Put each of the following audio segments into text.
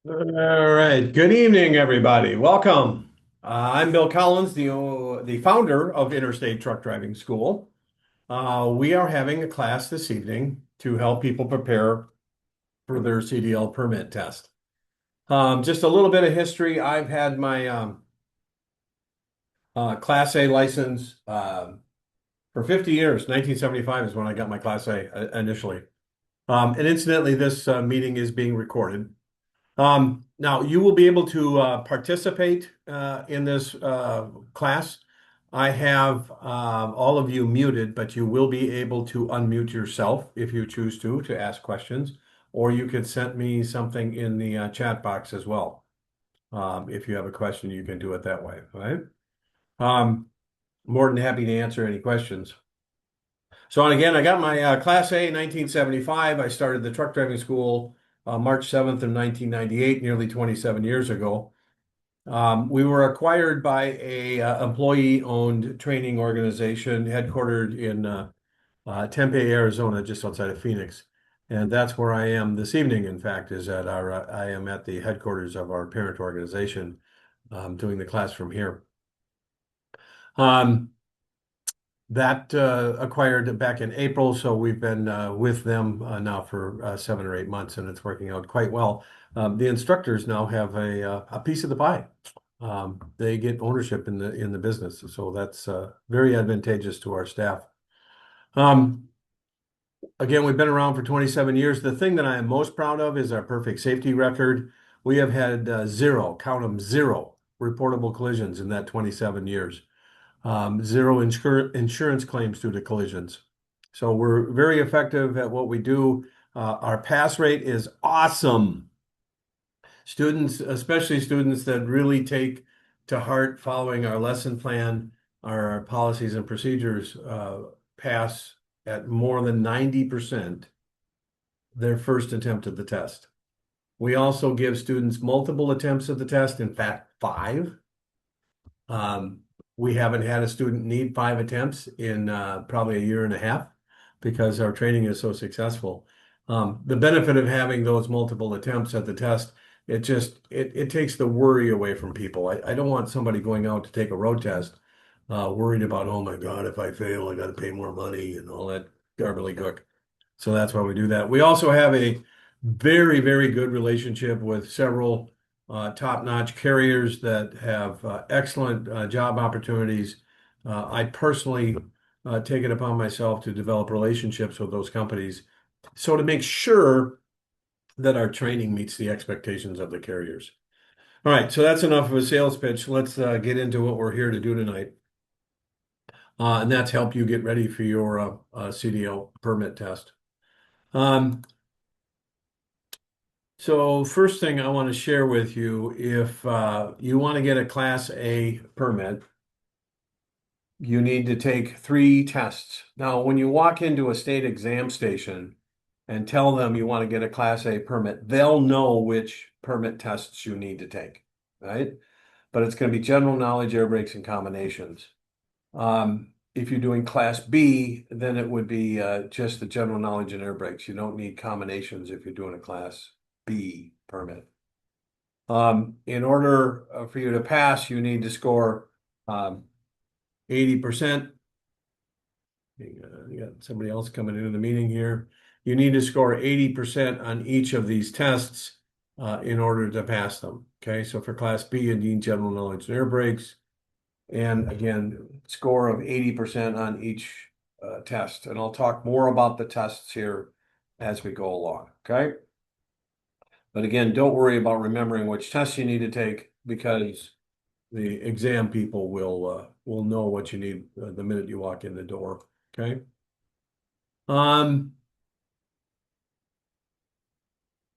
All right. Good evening, everybody. Welcome. I'm Bill Collins, the founder of Interstate Truck Driving School. We are having a class this evening to help people prepare for their CDL permit test. Just a little bit of history. I've had my Class A license for 50 years. 1975 is when I got my Class A initially. And incidentally, this meeting is being recorded. Now, you will be able to participate in this class. I have all of you muted, but you will be able to unmute yourself if you choose to ask questions, or you could send me something in the chat box as well. If you have a question, you can do it that way, all right? Um, More than happy to answer any questions. So, and again, I got my Class A in 1975. I started the truck driving school March 7th of 1998, nearly 27 years ago. We were acquired by a employee-owned training organization headquartered in Tempe, Arizona, just outside of Phoenix. And that's where I am this evening, in fact, is at I am at the headquarters of our parent organization, doing the class from here. Um, that acquired back in April, so we've been with them now for 7 or 8 months, and it's working out quite well. The instructors now have a piece of the pie. They get ownership in the business, so that's very advantageous to our staff. Um, Again, we've been around for 27 years. The thing that I am most proud of is our perfect safety record. We have had zero, count them, zero reportable collisions in that 27 years. Zero insurance claims due to collisions. So we're very effective at what we do. Our pass rate is awesome. Students, especially students that really take to heart following our lesson plan, our policies and procedures, pass at more than 90% their first attempt at the test. We also give students multiple attempts at the test, in fact, five. Um, we haven't had a student need five attempts in probably a year and a half because our training is so successful. The benefit of having those multiple attempts at the test, it takes the worry away from people. I don't want somebody going out to take a road test worried about, oh my God, if I fail, I got to pay more money and all that gobbledygook. So that's why we do that. We also have a very, very good relationship with several top-notch carriers that have excellent job opportunities. I personally take it upon myself to develop relationships with those companies, so to make sure that our training meets the expectations of the carriers. All right, so that's enough of a sales pitch. Let's get into what we're here to do tonight, and that's help you get ready for your CDL permit test. Um, So first thing I want to share with you, if you want to get a Class A permit, you need to take three tests. Now, when you walk into a state exam station and tell them you want to get a Class A permit, they'll know which permit tests you need to take, right? But it's going to be general knowledge, air brakes, and combinations. If you're doing Class B, then it would be just the general knowledge and air brakes. You don't need combinations if you're doing a Class B permit. In order for you to pass, you need to score 80%. You got somebody else coming into the meeting here. You need to score 80% on each of these tests in order to pass them. Okay, so for Class B, you need general knowledge and air brakes. And again, score of 80% on each test. And I'll talk more about the tests here as we go along. Okay. But again, don't worry about remembering which tests you need to take because the exam people will know what you need the minute you walk in the door. Okay. Um,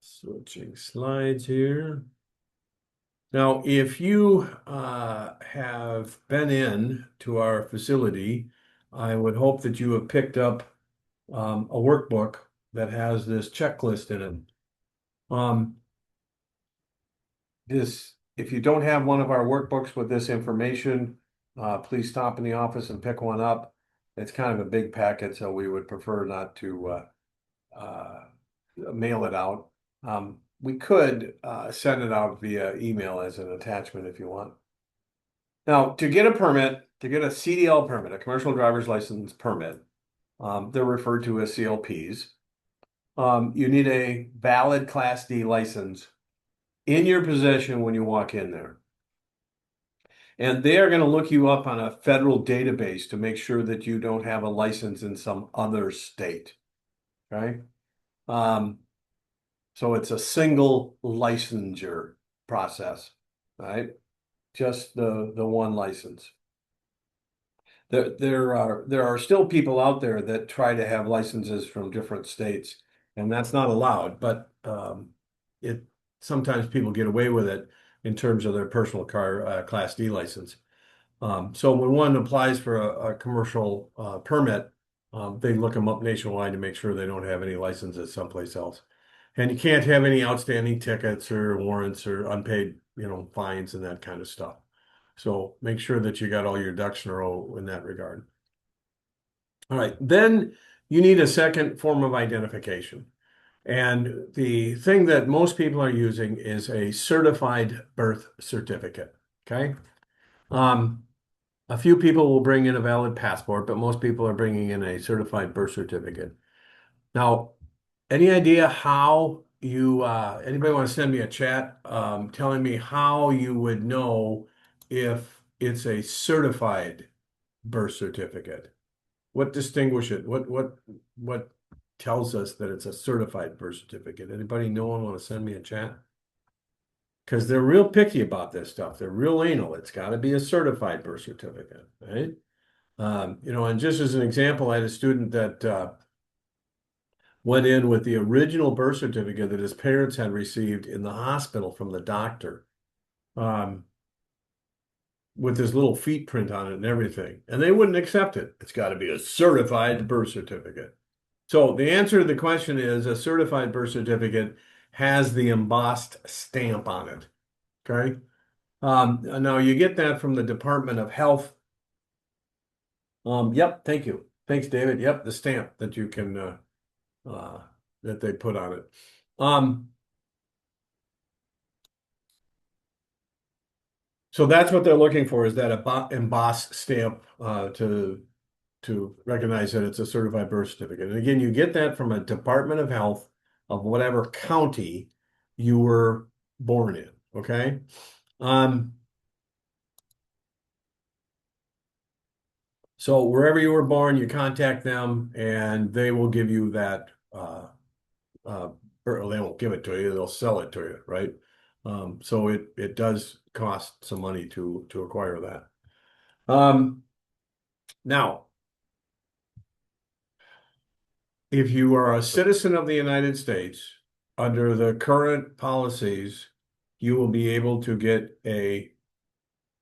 Switching slides here. Now, if you have been in to our facility, I would hope that you have picked up a workbook that has this checklist in it. If you don't have one of our workbooks with this information, please stop in the office and pick one up. It's kind of a big packet, so we would prefer not to mail it out. we could send it out via email as an attachment if you want. Now, to get a permit, to get a CDL permit, a commercial driver's license permit, they're referred to as CLPs. You need a valid Class D license in your possession when you walk in there. And they are going to look you up on a federal database to make sure that you don't have a license in some other state. Okay. Um, so it's a single licensure process, right? Just the one license. There are still people out there that try to have licenses from different states, and that's not allowed. But it sometimes people get away with it in terms of their personal car Class D license. So when one applies for a commercial permit, they look them up nationwide to make sure they don't have any licenses someplace else. And you can't have any outstanding tickets or warrants or unpaid, fines and that kind of stuff. So make sure that you got all your ducks in a row in that regard. All right, then you need a second form of identification. And the thing that most people are using is a certified birth certificate. Okay. Um, a few people will bring in a valid passport, but most people are bringing in a certified birth certificate. Now, any idea how anybody want to send me a chat telling me how you would know if it's a certified birth certificate? What distinguishes it? What tells us that it's a certified birth certificate? Anybody know and want to send me a chat? Because they're real picky about this stuff. They're real anal. It's got to be a certified birth certificate, right? And just as an example, I had a student that went in with the original birth certificate that his parents had received in the hospital from the doctor, um, with his little feet print on it and everything. And they wouldn't accept it. It's got to be a certified birth certificate. So the answer to the question is a certified birth certificate has the embossed stamp on it. Okay. Now you get that from the Department of Health. Yep, thank you. Thanks, David. Yep, the stamp that you can uh, that they put on it. Um, so that's what they're looking for is that embossed stamp to recognize that it's a certified birth certificate. And again, you get that from a Department of Health of whatever county you were born in. Okay. Um, so wherever you were born, you contact them and they will give you that uh, or they won't give it to you, they'll sell it to you, right? So it does cost some money to acquire that. Now, if you are a citizen of the United States, under the current policies, you will be able to get a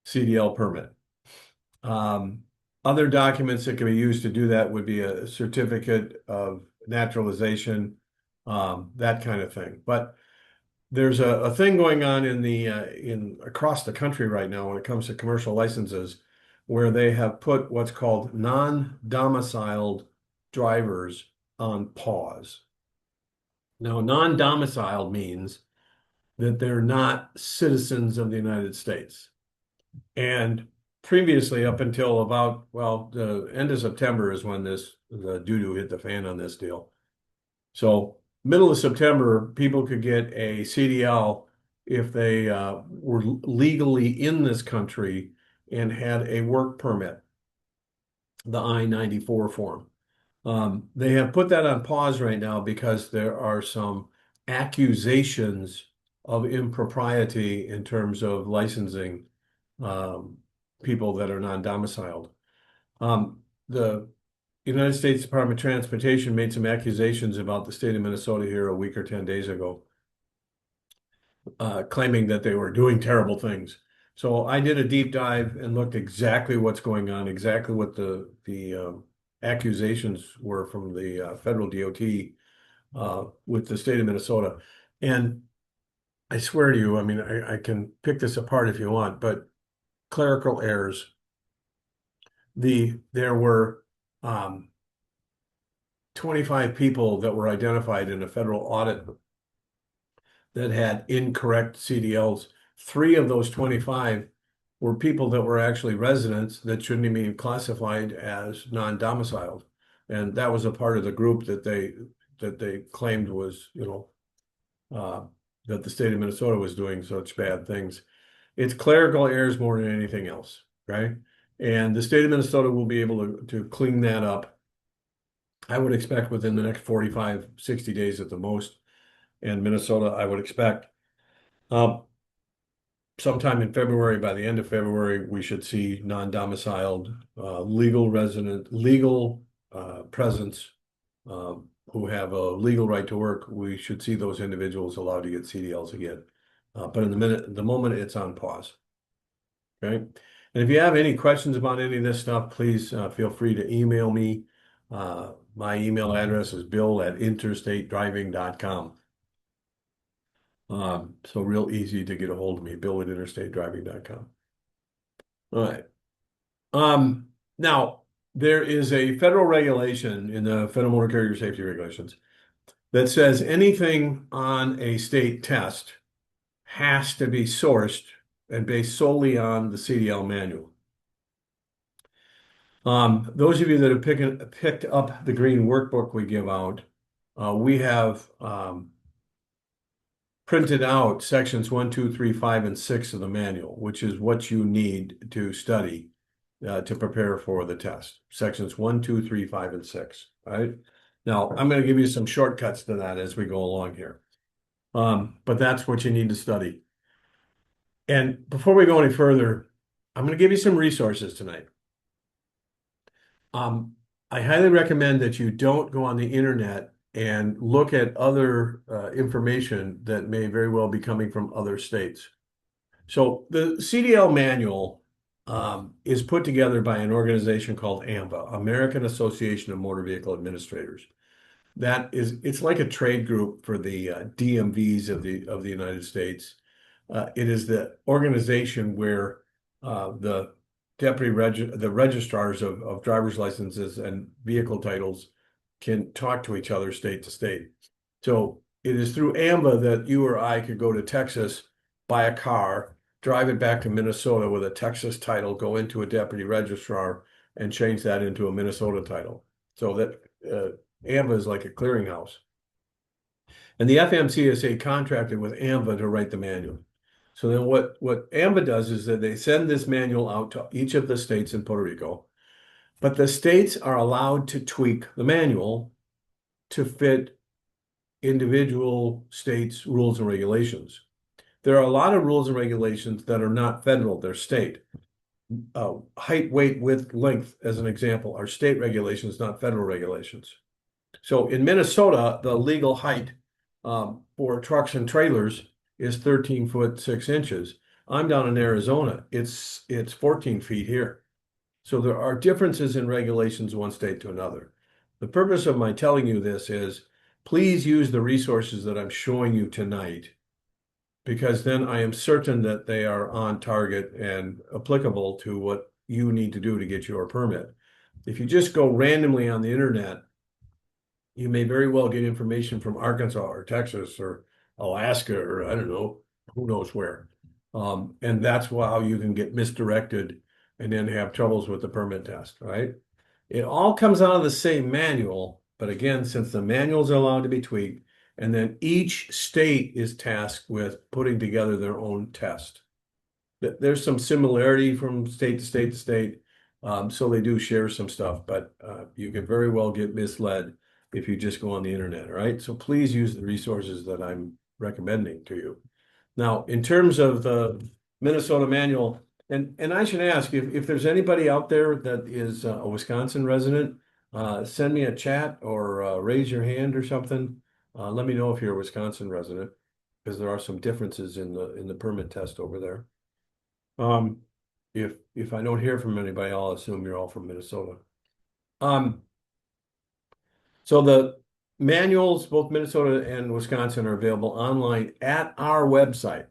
CDL permit. Other documents that can be used to do that would be a certificate of naturalization, that kind of thing. But there's a thing going on in across the country right now when it comes to commercial licenses, where they have put what's called non-domiciled drivers on pause. Now, non-domiciled means that they're not citizens of the United States. And previously, up until about, well, the end of September is when the doo-doo hit the fan on this deal. So middle of September, people could get a CDL if they were legally in this country and had a work permit, the I-94 form. They have put that on pause right now because there are some accusations of impropriety in terms of licensing um, people that are non-domiciled. The United States Department of Transportation made some accusations about the state of Minnesota here a week or 10 days ago, claiming that they were doing terrible things. So I did a deep dive and looked exactly what's going on, exactly what the accusations were from the federal DOT with the state of Minnesota. And I swear to you, I mean, I can pick this apart if you want, but clerical errors. There were 25 people that were identified in a federal audit that had incorrect CDLs. 3 of those 25 were people that were actually residents that shouldn't even be classified as non-domiciled. And that was a part of the group that they claimed was, uh, that the state of Minnesota was doing such bad things. It's clerical errors more than anything else, right? And the state of Minnesota will be able to clean that up. I would expect within the next 45, 60 days at the most. And Minnesota, I would expect um, sometime in February, by the end of February, we should see non-domiciled, legal presence who have a legal right to work. We should see those individuals allowed to get CDLs again. But in the moment, it's on pause. Okay. And if you have any questions about any of this stuff, please feel free to email me. My email address is bill@interstatedriving.com. So real easy to get a hold of me, bill@interstatedriving.com. All right. Now there is a federal regulation in the Federal Motor Carrier Safety Regulations that says anything on a state test has to be sourced and based solely on the CDL manual. Those of you that have picked up the green workbook we give out, we have printed out sections 1, 2, 3, 5, and 6 of the manual, which is what you need to study to prepare for the test. Sections 1, 2, 3, 5, and 6. Right? Now, I'm going to give you some shortcuts to that as we go along here. But that's what you need to study. And before we go any further, I'm going to give you some resources tonight. I highly recommend that you don't go on the internet and look at other information that may very well be coming from other states. So the CDL manual is put together by an organization called AMVA, American Association of Motor Vehicle Administrators. It's like a trade group for the DMVs of the United States. It is the organization where the the registrars of driver's licenses and vehicle titles can talk to each other state to state. So it is through AMVA that you or I could go to Texas, buy a car, drive it back to Minnesota with a Texas title, go into a deputy registrar, and change that into a Minnesota title. So that AMVA is like a clearinghouse. And the FMCSA contracted with AMVA to write the manual. So then what AMVA does is that they send this manual out to each of the states in Puerto Rico, but the states are allowed to tweak the manual to fit individual states' rules and regulations. There are a lot of rules and regulations that are not federal, they're state. Height, weight, width, length, as an example, are state regulations, not federal regulations. So in Minnesota, the legal height for trucks and trailers is 13 foot 6 inches. I'm down in Arizona. It's 14 feet here. So there are differences in regulations one state to another. The purpose of my telling you this is please use the resources that I'm showing you tonight, because then I am certain that they are on target and applicable to what you need to do to get your permit. If you just go randomly on the internet, you may very well get information from Arkansas or Texas or Alaska or I don't know, who knows where. And that's how you can get misdirected and then have troubles with the permit test, right? It all comes out of the same manual, but again, since the manuals are allowed to be tweaked, and then each state is tasked with putting together their own test. There's some similarity from state to state to state, so they do share some stuff, but you can very well get misled if you just go on the internet, all right? So please use the resources that I'm recommending to you. Now, in terms of the Minnesota manual, and I should ask if there's anybody out there that is a Wisconsin resident, send me a chat or raise your hand or something. Let me know if you're a Wisconsin resident, because there are some differences in the permit test over there. If I don't hear from anybody, I'll assume you're all from Minnesota. So the manuals, both Minnesota and Wisconsin, are available online at our website.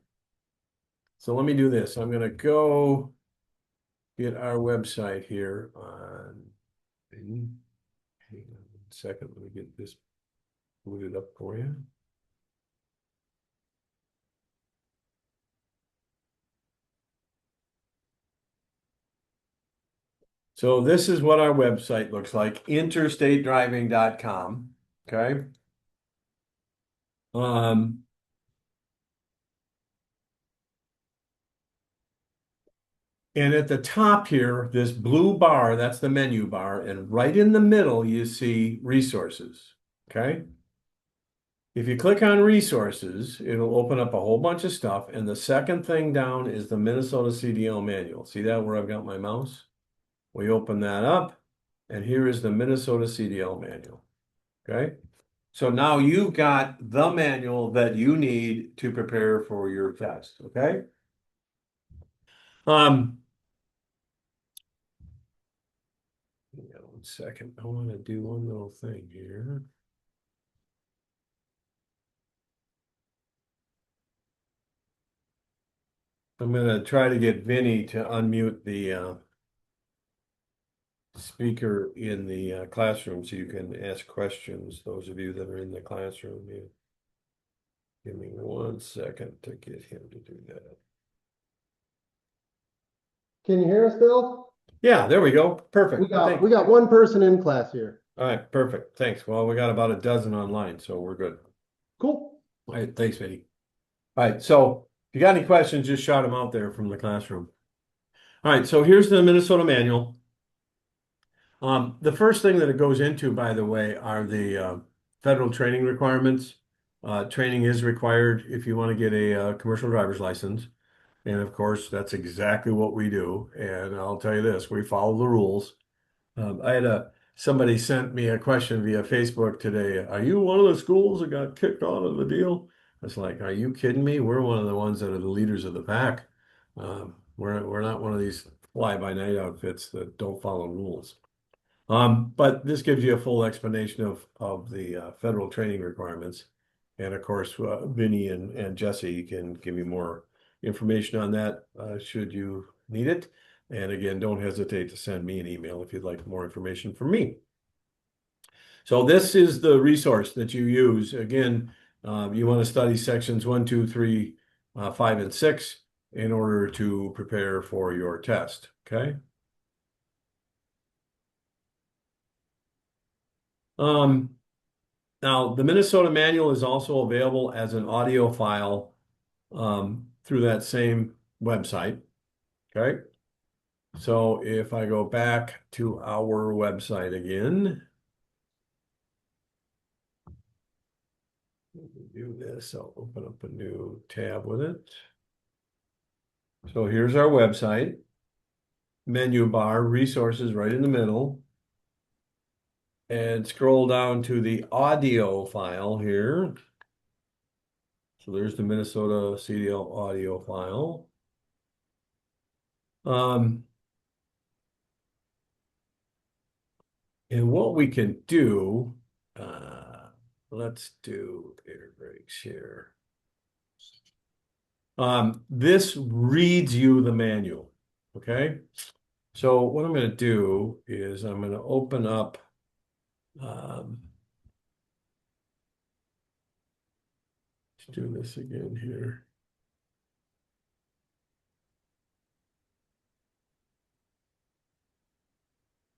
So let me do this. I'm going to go get our website here on. Hang on one second. Let me get this booted up for you. So this is what our website looks like, interstatedriving.com. Okay. Um, and at the top here, this blue bar, that's the menu bar, and right in the middle, you see resources. Okay. If you click on resources, it'll open up a whole bunch of stuff. And the second thing down is the Minnesota CDL manual. See that where I've got my mouse? We open that up, and here is the Minnesota CDL manual. Okay. So now you've got the manual that you need to prepare for your test. Okay. Um, hang on 1 second. I want to do one little thing here. I'm going to try to get Vinny to unmute the speaker in the classroom so you can ask questions. Those of you that are in the classroom, give me 1 second to get him to do that. Can you hear us, Bill? Yeah, there we go. Perfect. We got one person in class here. All right, perfect. Thanks. Well, we got about a dozen online, so we're good. Cool. All right, thanks, Vinny. All right, so if you got any questions, just shout them out there from the classroom. All right, so here's the Minnesota manual. The first thing that it goes into, by the way, are the federal training requirements. Training is required if you want to get a commercial driver's license. And of course, that's exactly what we do. And I'll tell you this, we follow the rules. I had somebody sent me a question via Facebook today. Are you one of the schools that got kicked out of the deal? I was like, are you kidding me? We're one of the ones that are the leaders of the pack. We're not one of these fly-by-night outfits that don't follow rules. But this gives you a full explanation of the federal training requirements. And of course, Vinny and Jesse can give you more information on that should you need it. And again, don't hesitate to send me an email if you'd like more information from me. So this is the resource that you use. Again, you want to study sections 1, 2, 3, 5, and 6 in order to prepare for your test. Okay. Now, the Minnesota manual is also available as an audio file through that same website. Okay. So if I go back to our website again, do this, I'll open up a new tab with it. So here's our website, menu bar, resources right in the middle. And scroll down to the audio file here. So there's the Minnesota CDL audio file. And what we can do, let's do air brakes here. This reads you the manual, okay? So what I'm going to do is I'm going to open up let's do this again here.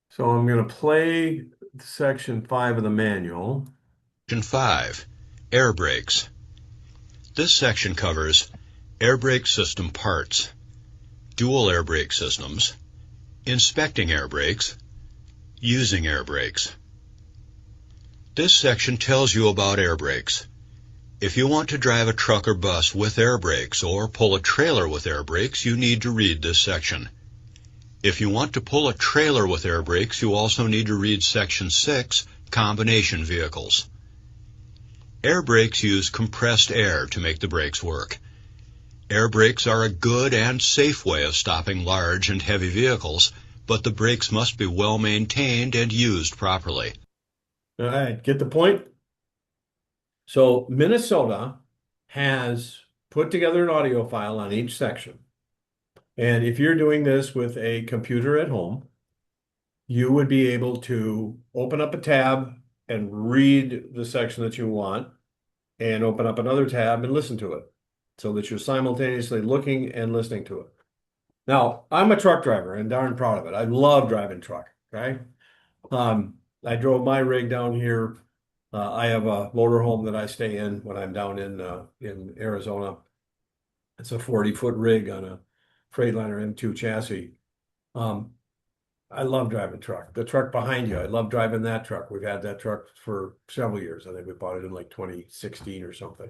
So I'm going to play section 5 of the manual. Section 5, Air Brakes. This section covers air brake system parts, dual air brake systems, inspecting air brakes, using air brakes. This section tells you about air brakes. If you want to drive a truck or bus with air brakes or pull a trailer with air brakes, you need to read this section. If you want to pull a trailer with air brakes, you also need to read Section 6, Combination Vehicles. Air brakes use compressed air to make the brakes work. Air brakes are a good and safe way of stopping large and heavy vehicles, but the brakes must be well maintained and used properly. All right, get the point? So Minnesota has put together an audio file on each section. And if you're doing this with a computer at home, you would be able to open up a tab and read the section that you want and open up another tab and listen to it so that you're simultaneously looking and listening to it. Now, I'm a truck driver and darn proud of it. I love driving truck. Okay. I drove my rig down here. I have a motorhome that I stay in when I'm down in Arizona. It's a 40-foot rig on a Freightliner M2 chassis. Um, I love driving truck. The truck behind you, I love driving that truck. We've had that truck for several years. I think we bought it in like 2016 or something.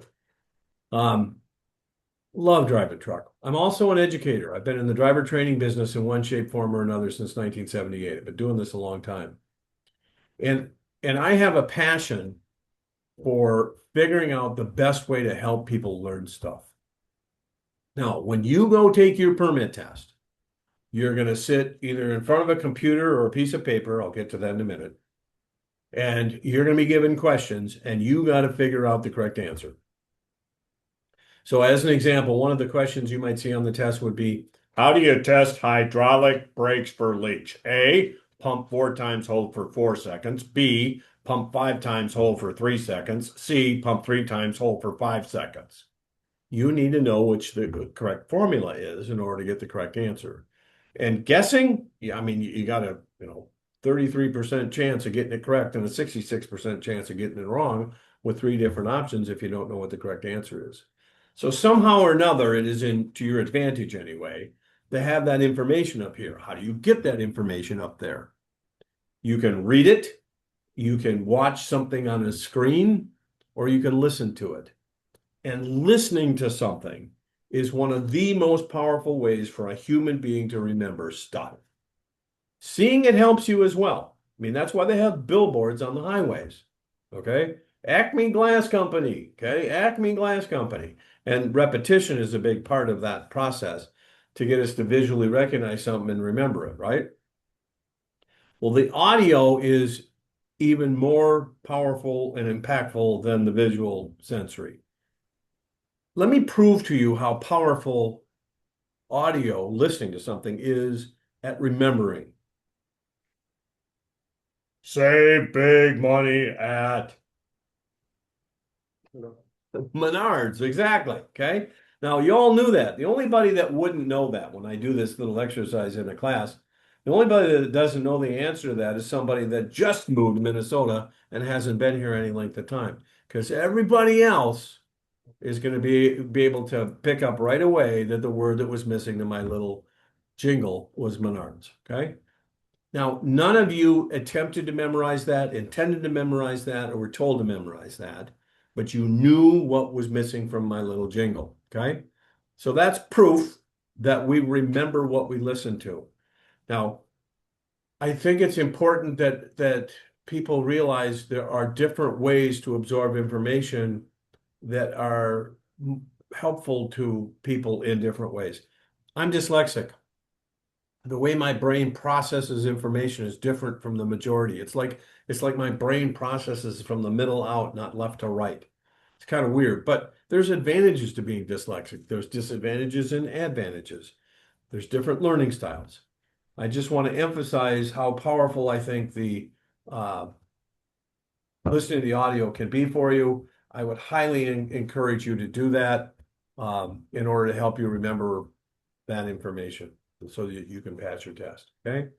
Um, Love driving truck. I'm also an educator. I've been in the driver training business in one shape, form, or another since 1978. I've been doing this a long time. And and I have a passion for figuring out the best way to help people learn stuff. Now, when you go take your permit test, you're going to sit either in front of a computer or a piece of paper. I'll get to that in a minute. And you're going to be given questions, and you got to figure out the correct answer. So, as an example, one of the questions you might see on the test would be, how do you test hydraulic brakes for leaks? A, pump 4 times, hold for 4 seconds. B, pump 5 times, hold for 3 seconds. C, pump 3 times, hold for 5 seconds. You need to know which the correct formula is in order to get the correct answer. And guessing, yeah, I mean, you got a 33% chance of getting it correct and a 66% chance of getting it wrong with 3 different options if you don't know what the correct answer is. So somehow or another, it is to your advantage anyway to have that information up here. How do you get that information up there? You can read it, you can watch something on a screen, or you can listen to it. And listening to something is one of the most powerful ways for a human being to remember stuff. Seeing it helps you as well. I mean, that's why they have billboards on the highways. Okay. Acme Glass Company. Okay. Acme Glass Company. And repetition is a big part of that process to get us to visually recognize something and remember it, right? Well, the audio is even more powerful and impactful than the visual sensory. Let me prove to you how powerful audio, listening to something, is at remembering. Save big money at Menards, exactly. Okay. Now, you all knew that. The only body that wouldn't know that when I do this little exercise in a class, the only body that doesn't know the answer to that is somebody that just moved to Minnesota and hasn't been here any length of time. Because everybody else is going to be able to pick up right away that the word that was missing to my little jingle was Menards. Okay. Now, none of you attempted to memorize that, intended to memorize that, or were told to memorize that, but you knew what was missing from my little jingle. Okay. So that's proof that we remember what we listen to. Now, I think it's important that people realize there are different ways to absorb information that are helpful to people in different ways. I'm dyslexic. The way my brain processes information is different from the majority. It's like my brain processes from the middle out, not left to right. It's kind of weird, but there's advantages to being dyslexic. There's disadvantages and advantages. There's different learning styles. I just want to emphasize how powerful I think the uh, listening to the audio can be for you. I would highly encourage you to do that in order to help you remember that information so that you can pass your test. Okay.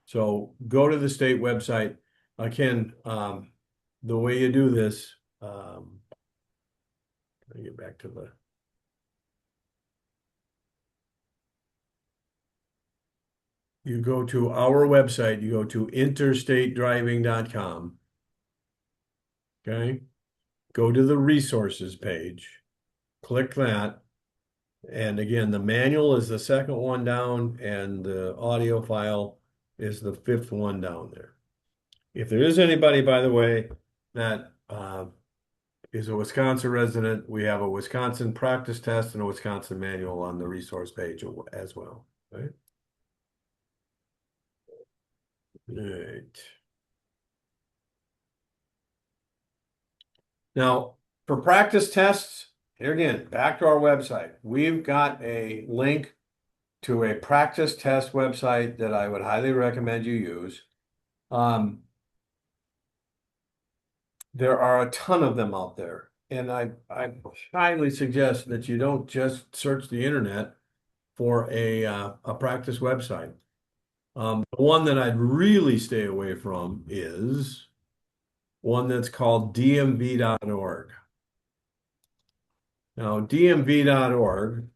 So go to the state website. Again, the way you do this, let me get back to the. You go to our website, you go to interstatedriving.com. Okay. Go to the resources page, click that. And again, the manual is the second one down, and the audio file is the fifth one down there. If there is anybody, by the way, that is a Wisconsin resident, we have a Wisconsin practice test and a Wisconsin manual on the resource page as well. Right? All right. Now, for practice tests, here again, back to our website. We've got a link to a practice test website that I would highly recommend you use. There are a ton of them out there, and I highly suggest that you don't just search the internet. for a practice website. The one that I'd really stay away from is one that's called dmv.org. Now, dmv.org,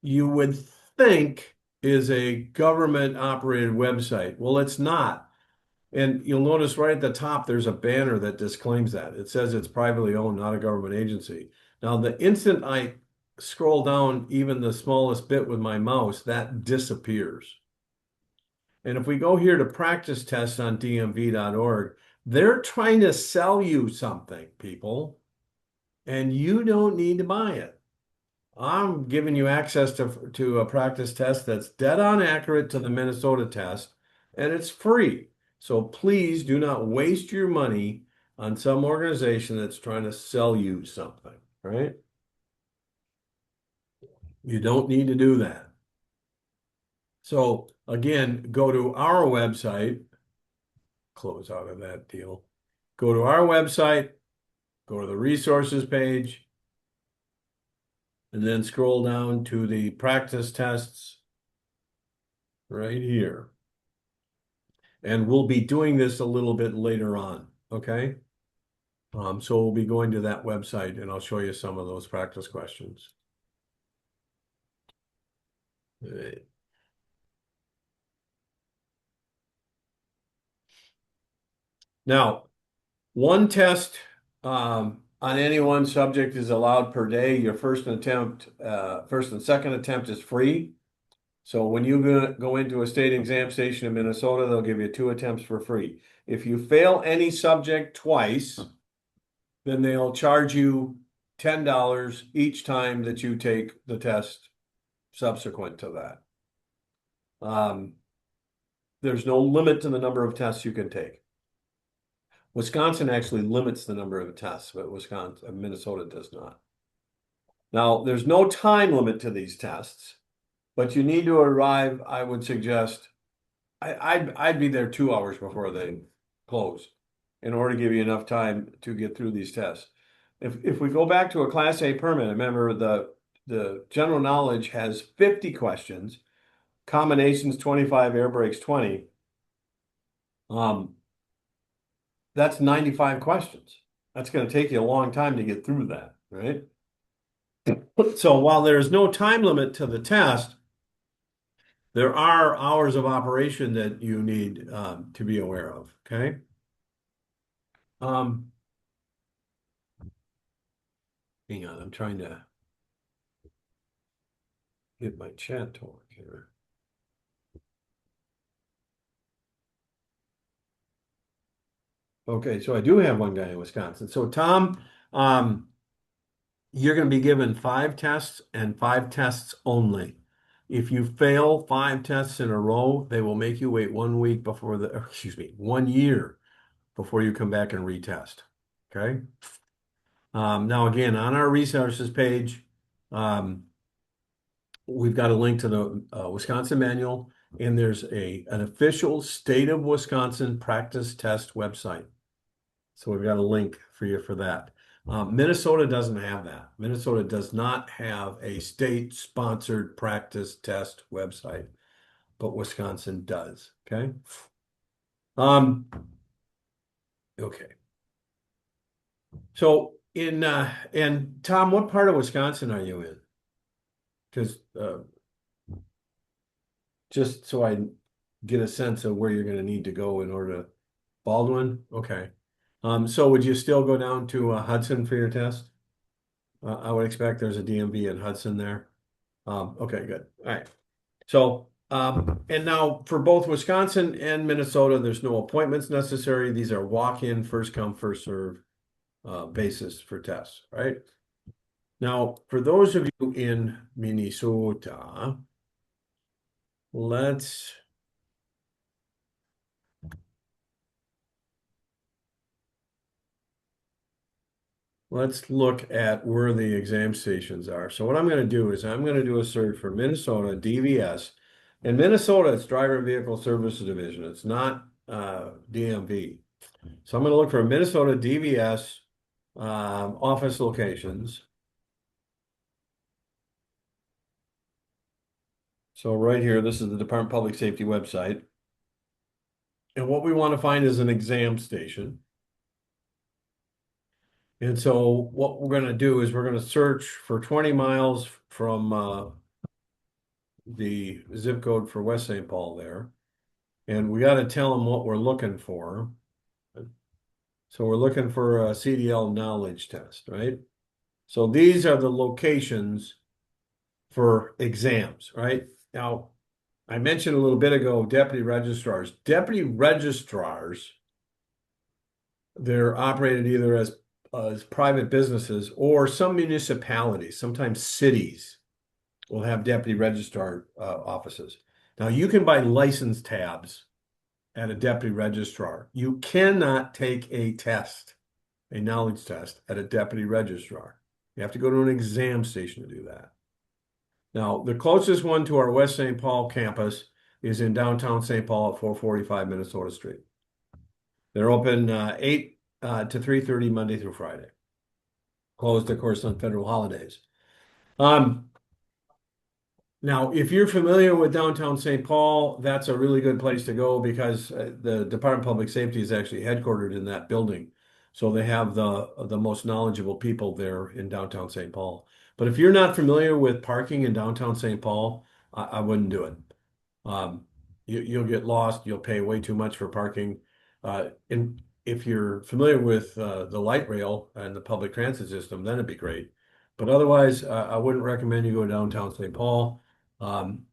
you would think is a government operated website. Well, it's not. And you'll notice right at the top, there's a banner that disclaims that. It says it's privately owned, not a government agency. Now, the instant I scroll down even the smallest bit with my mouse, that disappears. And if we go here to practice test on dmv.org, they're trying to sell you something, people, and you don't need to buy it. I'm giving you access to a practice test that's dead on accurate to the Minnesota test, and it's free. So please do not waste your money on some organization that's trying to sell you something, right? You don't need to do that. So again, go to our website, close out of that deal. Go to our website, go to the resources page, and then scroll down to the practice tests right here. And we'll be doing this a little bit later on, okay? So we'll be going to that website and I'll show you some of those practice questions. All right. Now, one test on any one subject is allowed per day. Your first and second attempt is free. So when you go into a state exam station in Minnesota, they'll give you 2 attempts for free. If you fail any subject twice, then they'll charge you $10 each time that you take the test subsequent to that. There's no limit to the number of tests you can take. Wisconsin actually limits the number of tests, but Minnesota does not. Now, there's no time limit to these tests, but you need to arrive, I would suggest, I'd be there 2 hours before they close in order to give you enough time to get through these tests. If we go back to a Class A permit, remember the general knowledge has 50 questions, combinations 25, air brakes 20. That's 95 questions. That's going to take you a long time to get through that, right? So while there's no time limit to the test, there are hours of operation that you need to be aware of, okay? Hang on, I'm trying to get my chat to work here. Okay, so I do have one guy in Wisconsin. So Tom, you're going to be given 5 tests and 5 tests only. If you fail 5 tests in a row, they will make you wait 1 week before 1 year before you come back and retest. Okay. Now again, on our resources page, we've got a link to the Wisconsin manual, and there's an official state of Wisconsin practice test website. So we've got a link for you for that. Minnesota doesn't have that. Minnesota does not have a state-sponsored practice test website, but Wisconsin does. Okay. Okay. So and Tom, what part of Wisconsin are you in? Because just so I get a sense of where you're going to need to go in order to Baldwin. Okay. So would you still go down to Hudson for your test? I would expect there's a DMV in Hudson there. Okay, good. All right. So, and now for both Wisconsin and Minnesota, there's no appointments necessary. These are walk-in, first come, first serve basis for tests, right? Now, for those of you in Minnesota, let's look at where the exam stations are. So what I'm going to do is I'm going to do a search for Minnesota DVS. In Minnesota, it's Driver and Vehicle Services Division. It's not DMV. So I'm going to look for Minnesota DVS office locations. So right here, this is the Department of Public Safety website. And what we want to find is an exam station. And so what we're going to do is we're going to search for 20 miles from the zip code for West St. Paul there. And we got to tell them what we're looking for. So we're looking for a CDL knowledge test, right? So these are the locations for exams, right? Now, I mentioned a little bit ago deputy registrars. Deputy registrars, they're operated either as private businesses or some municipalities, sometimes cities will have deputy registrar offices. Now, you can buy license tabs at a deputy registrar. You cannot take a test, a knowledge test at a deputy registrar. You have to go to an exam station to do that. Now, the closest one to our West St. Paul campus is in downtown St. Paul at 445 Minnesota Street. They're open 8 to 3:30 Monday through Friday. Closed, of course, on federal holidays. Um, Now, if you're familiar with downtown St. Paul, that's a really good place to go because the Department of Public Safety is actually headquartered in that building. So they have the most knowledgeable people there in downtown St. Paul. But if you're not familiar with parking in downtown St. Paul, I wouldn't do it. Um, you'll get lost. You'll pay way too much for parking. And if you're familiar with the light rail and the public transit system, then it'd be great. But otherwise, I wouldn't recommend you go downtown St. Paul.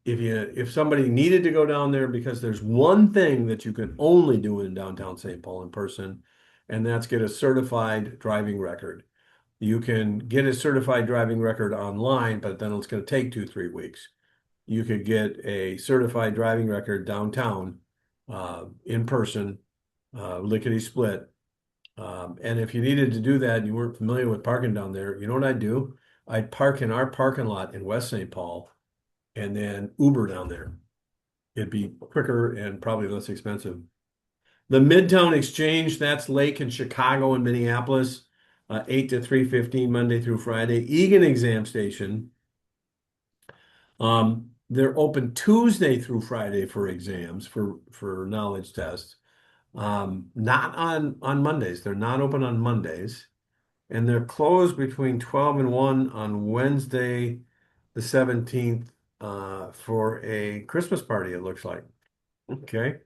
If somebody needed to go down there because there's one thing that you can only do in downtown St. Paul in person, and that's get a certified driving record. You can get a certified driving record online, but then it's going to take 2, 3 weeks. You could get a certified driving record downtown in person, lickety split. And if you needed to do that and you weren't familiar with parking down there, you know what I'd do? I'd park in our parking lot in West St. Paul and then Uber down there. It'd be quicker and probably less expensive. The Midtown Exchange, that's Lake in Chicago and Minneapolis, 8 to 3:15 Monday through Friday. Egan Exam Station, they're open Tuesday through Friday for exams, for knowledge tests. Not on Mondays. They're not open on Mondays. And they're closed between 12 and 1 on Wednesday, the 17th, for a Christmas party, it looks like. Okay.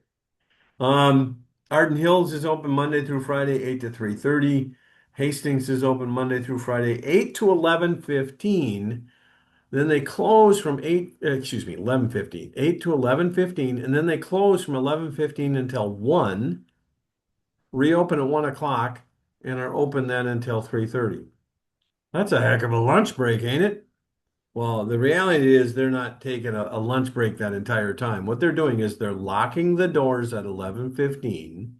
Arden Hills is open Monday through Friday, 8 to 3:30. Hastings is open Monday through Friday, 8 to 11:15. Then they close from 11:15, 8 to 11:15, and then they close from 11:15 until 1, reopen at 1 o'clock, and are open then until 3:30. That's a heck of a lunch break, ain't it? Well, the reality is they're not taking a lunch break that entire time. What they're doing is they're locking the doors at 11:15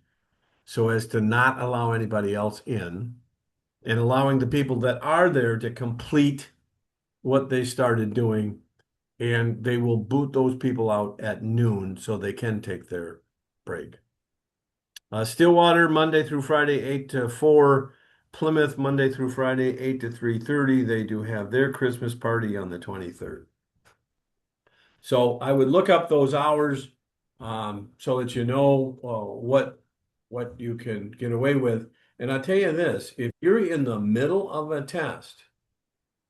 so as to not allow anybody else in and allowing the people that are there to complete what they started doing. And they will boot those people out at noon so they can take their break. Stillwater, Monday through Friday, 8 to 4. Plymouth, Monday through Friday, 8 to 3:30. They do have their Christmas party on the 23rd. So I would look up those hours so that you know what you can get away with. And I'll tell you this, if you're in the middle of a test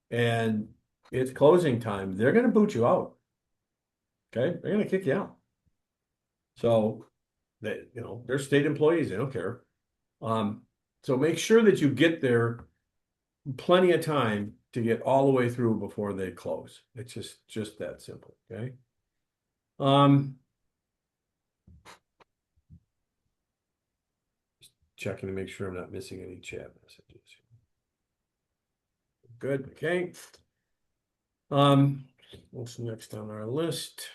and it's closing time, they're going to boot you out. Okay? They're going to kick you out. So they're state employees, they don't care. So make sure that you get there plenty of time to get all the way through before they close. It's just that simple, okay? Just checking to make sure I'm not missing any chat messages. Good, okay. What's next on our list?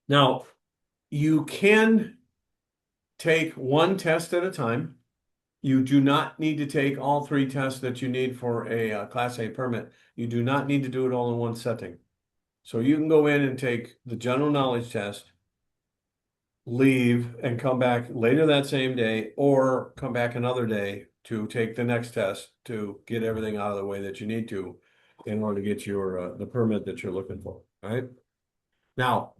Now, you can take one test at a time. You do not need to take all 3 tests that you need for a Class A permit. You do not need to do it all in one setting. So you can go in and take the general knowledge test, leave, and come back later that same day, or come back another day to take the next test to get everything out of the way that you need to. in order to get your the permit that you're looking for, right? Now,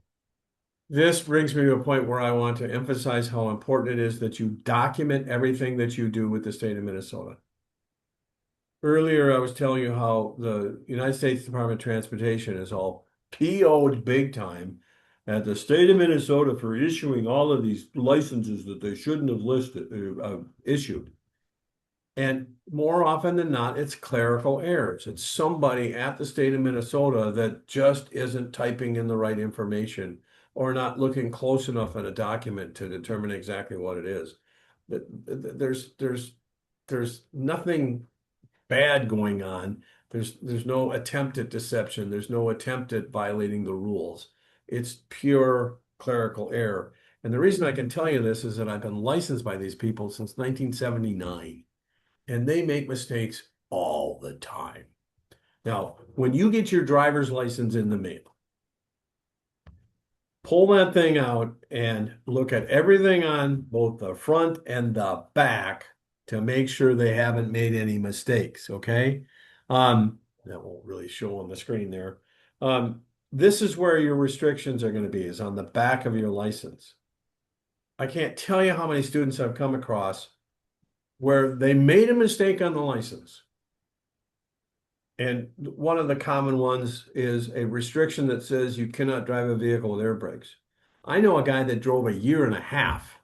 this brings me to a point where I want to emphasize how important it is that you document everything that you do with the state of Minnesota. Earlier, I was telling you how the United States Department of Transportation is all PO'd big time at the state of Minnesota for issuing all of these licenses that they shouldn't have issued. And more often than not, it's clerical errors. It's somebody at the state of Minnesota that just isn't typing in the right information or not looking close enough at a document to determine exactly what it is. There's nothing bad going on. There's no attempt at deception. There's no attempt at violating the rules. It's pure clerical error. And the reason I can tell you this is that I've been licensed by these people since 1979, and they make mistakes all the time. Now, when you get your driver's license in the mail, pull that thing out and look at everything on both the front and the back to make sure they haven't made any mistakes, okay? That won't really show on the screen there. This is where your restrictions are going to be, is on the back of your license. I can't tell you how many students I've come across where they made a mistake on the license. And one of the common ones is a restriction that says you cannot drive a vehicle with air brakes. I know a guy that drove a year and a half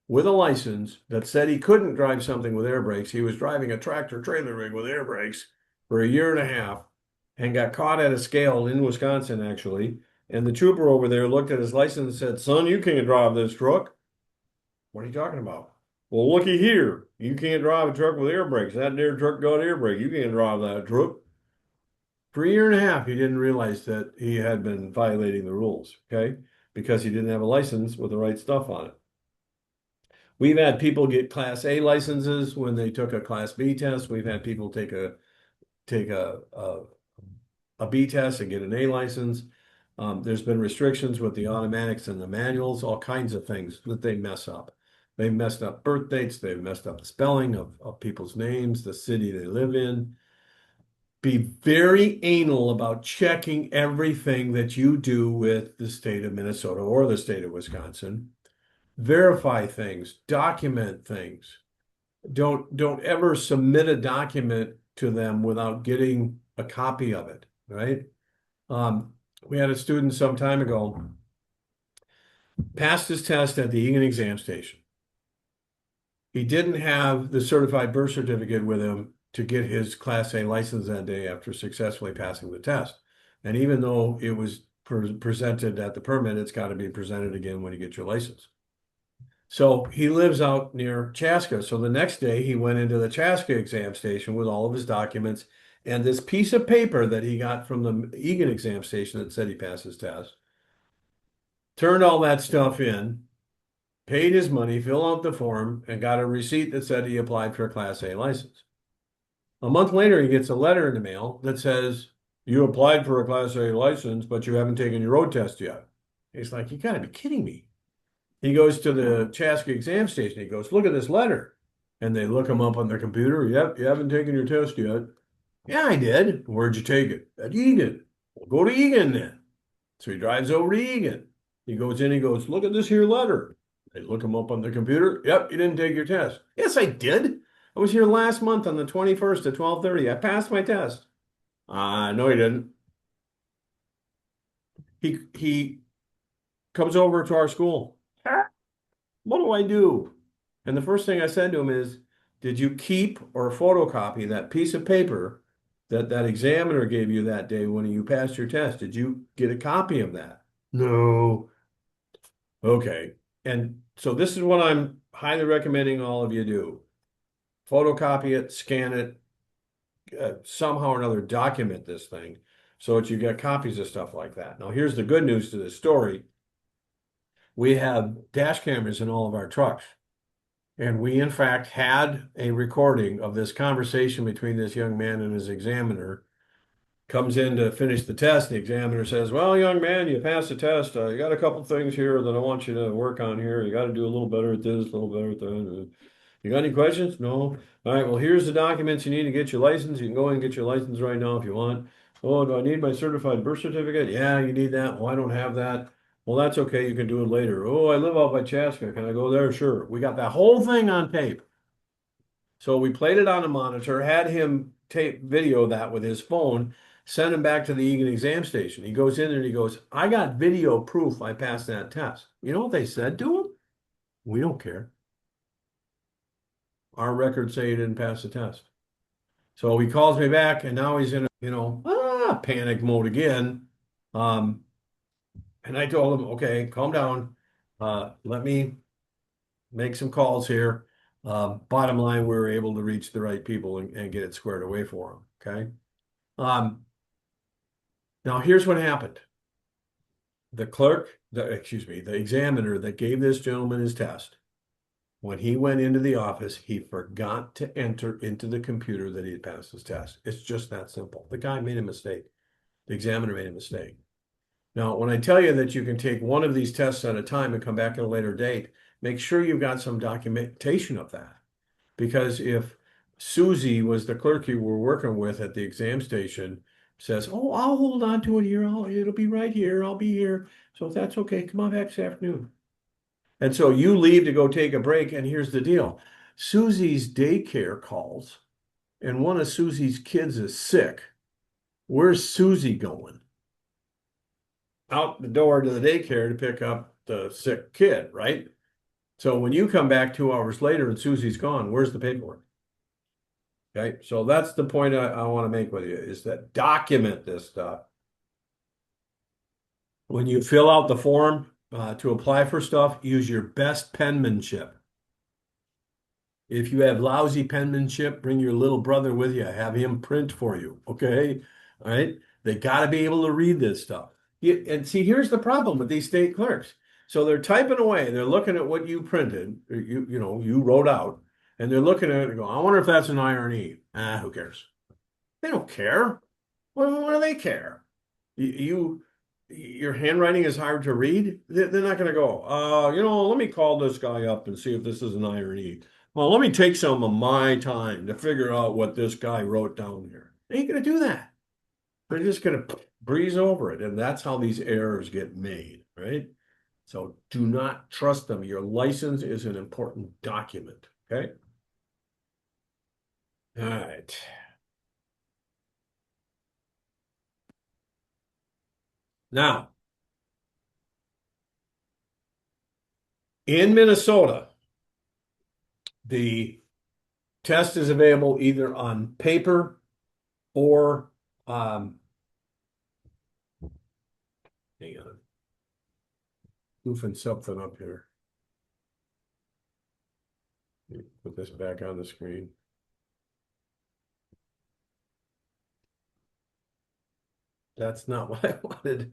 with a license that said he couldn't drive something with air brakes. He was driving a tractor trailer rig with air brakes for a year and a half and got caught at a scale in Wisconsin, actually. And the trooper over there looked at his license and said, "Son, you can't drive this truck." "What are you talking about?" "Well, looky here. You can't drive a truck with air brakes. That there truck got air brake. You can't drive that truck." For a year and a half, he didn't realize that he had been violating the rules, okay? Because he didn't have a license with the right stuff on it. We've had people get Class A licenses when they took a Class B test. We've had people take a B test and get an A license. There's been restrictions with the automatics and the manuals, all kinds of things that they mess up. They've messed up birth dates. They've messed up the spelling of people's names, the city they live in. Be very anal about checking everything that you do with the state of Minnesota or the state of Wisconsin. Verify things, document things. Don't ever submit a document to them without getting a copy of it, right? We had a student some time ago passed his test at the Egan exam station. He didn't have the certified birth certificate with him to get his Class A license that day after successfully passing the test. And even though it was presented at the permit, it's got to be presented again when you get your license. So he lives out near Chaska. So the next day he went into the Chaska exam station with all of his documents and this piece of paper that he got from the Egan exam station that said he passed his test. Turned all that stuff in, paid his money, filled out the form, and got a receipt that said he applied for a Class A license. A month later, he gets a letter in the mail that says, "You applied for a Class A license, but you haven't taken your road test yet." He's like, "You gotta be kidding me." He goes to the Chaska exam station. He goes, "Look at this letter." And they look him up on their computer. "Yep, you haven't taken your test yet." "Yeah, I did." "Where'd you take it?" "At Egan." "Well, go to Egan then." So he drives over to Egan. He goes in, he goes, "Look at this here letter." They look him up on the computer. "Yep, you didn't take your test." "Yes, I did. I was here last month on the 21st at 12:30. I passed my test." No, he didn't." He comes over to our school. "What do I do?" And the first thing I said to him is, "Did you keep or photocopy that piece of paper that that examiner gave you that day when you passed your test? Did you get a copy of that?" "No." "Okay." And so this is what I'm highly recommending all of you do. Photocopy it, scan it, somehow or another document this thing so that you get copies of stuff like that. Now, here's the good news to this story. We have dash cameras in all of our trucks. And we, in fact, had a recording of this conversation between this young man and his examiner. Comes in to finish the test. The examiner says, "Well, young man, you passed the test. You got a couple things here that I want you to work on here. You got to do a little better at this, a little better at that." You got any questions? No. All right, well, here's the documents you need to get your license. You can go and get your license right now if you want. Oh, do I need my certified birth certificate? Yeah, you need that. Well, I don't have that. Well, that's okay. You can do it later. Oh, I live out by Chaska. Can I go there? Sure. We got that whole thing on tape. So we played it on a monitor, had him tape video that with his phone, send him back to the Egan exam station. He goes in there and he goes, I got video proof I passed that test. You know what they said to him? We don't care. Our records say you didn't pass the test. So he calls me back and now he's in a, panic mode again. Um, and I told him, okay, calm down. Let me make some calls here. Bottom line, we were able to reach the right people and get it squared away for him. Okay. Um, now here's what happened. The examiner that gave this gentleman his test, when he went into the office, he forgot to enter into the computer that he had passed his test. It's just that simple. The guy made a mistake. The examiner made a mistake. Now, when I tell you that you can take one of these tests at a time and come back at a later date, make sure you've got some documentation of that. Because if Susie was the clerk you were working with at the exam station, says, "Oh, I'll hold on to it here. It'll be right here. I'll be here. So if that's okay, come on back this afternoon." And so you leave to go take a break, and here's the deal. Susie's daycare calls, and one of Susie's kids is sick. Where's Susie going? Out the door to the daycare to pick up the sick kid, right? So when you come back 2 hours later and Susie's gone, where's the paperwork? Okay, so that's the point I want to make with you, is that document this stuff. When you fill out the form to apply for stuff, use your best penmanship. If you have lousy penmanship, bring your little brother with you. Have him print for you, okay? All right? They got to be able to read this stuff. And see, here's the problem with these state clerks. So they're typing away. They're looking at what you printed, or you wrote out, and they're looking at it and go, I wonder if that's an I or an E. Who cares? They don't care. What do they care? Your handwriting is hard to read. They're not going to go, let me call this guy up and see if this is an I or an E. Well, let me take some of my time to figure out what this guy wrote down here. They ain't going to do that. They're just going to breeze over it. And that's how these errors get made, right? So do not trust them. Your license is an important document, okay? All right. Now, in Minnesota, the test is available either on paper or hang on. Goofing something up here. Put this back on the screen. That's not what I wanted.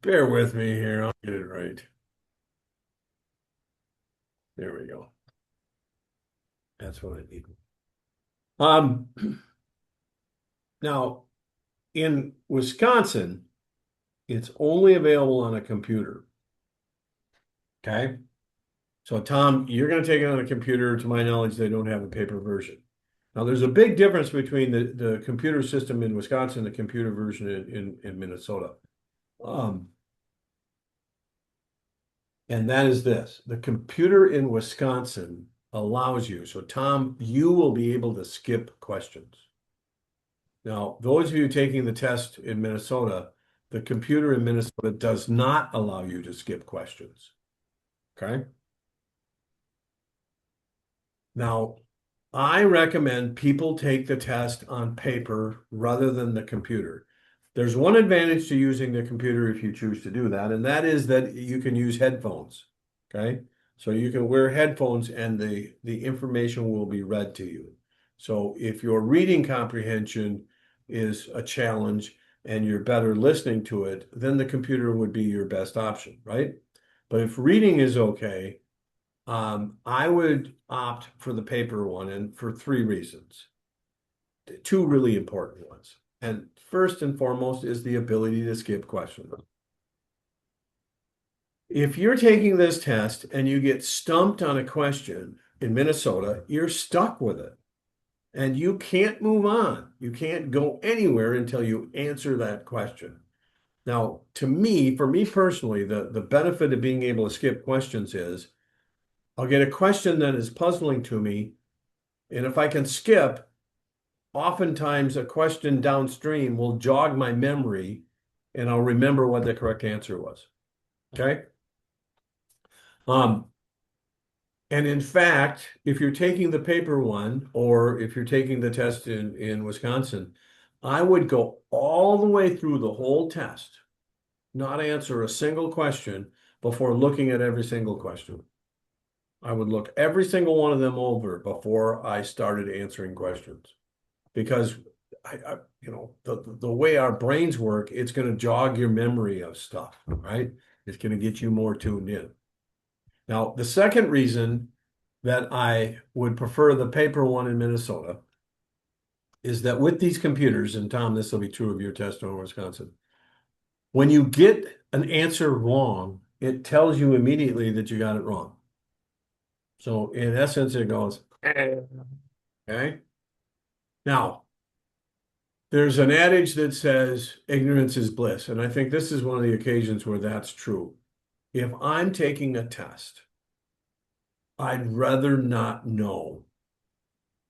Bear with me here. I'll get it right. There we go. That's what I need. Now, in Wisconsin, it's only available on a computer. Okay. So, Tom, you're going to take it on a computer. To my knowledge, they don't have a paper version. Now, there's a big difference between the computer system in Wisconsin and the computer version in Minnesota. And that is this. The computer in Wisconsin allows you. So, Tom, you will be able to skip questions. Now, those of you taking the test in Minnesota, the computer in Minnesota does not allow you to skip questions. Okay? Now, I recommend people take the test on paper rather than the computer. There's one advantage to using the computer if you choose to do that, and that is that you can use headphones. Okay? So you can wear headphones and the information will be read to you. So if your reading comprehension is a challenge and you're better listening to it, then the computer would be your best option, right? But if reading is okay, I would opt for the paper one, and for 3 reasons. 2 really important ones. And first and foremost is the ability to skip questions. If you're taking this test and you get stumped on a question, in Minnesota, you're stuck with it. And you can't move on. You can't go anywhere until you answer that question. Now, to me, for me personally, the benefit of being able to skip questions is I'll get a question that is puzzling to me. And if I can skip, oftentimes a question downstream will jog my memory and I'll remember what the correct answer was. Okay. Um, and in fact, if you're taking the paper one or if you're taking the test in Wisconsin, I would go all the way through the whole test, not answer a single question before looking at every single question. I would look every single one of them over before I started answering questions because the way our brains work, it's going to jog your memory of stuff, right? It's going to get you more tuned in. Now, the second reason that I would prefer the paper one in Minnesota is that with these computers, and Tom, this will be true of your test in Wisconsin, when you get an answer wrong, it tells you immediately that you got it wrong. So in essence, it goes, okay. Now, there's an adage that says ignorance is bliss. And I think this is one of the occasions where that's true. If I'm taking a test, I'd rather not know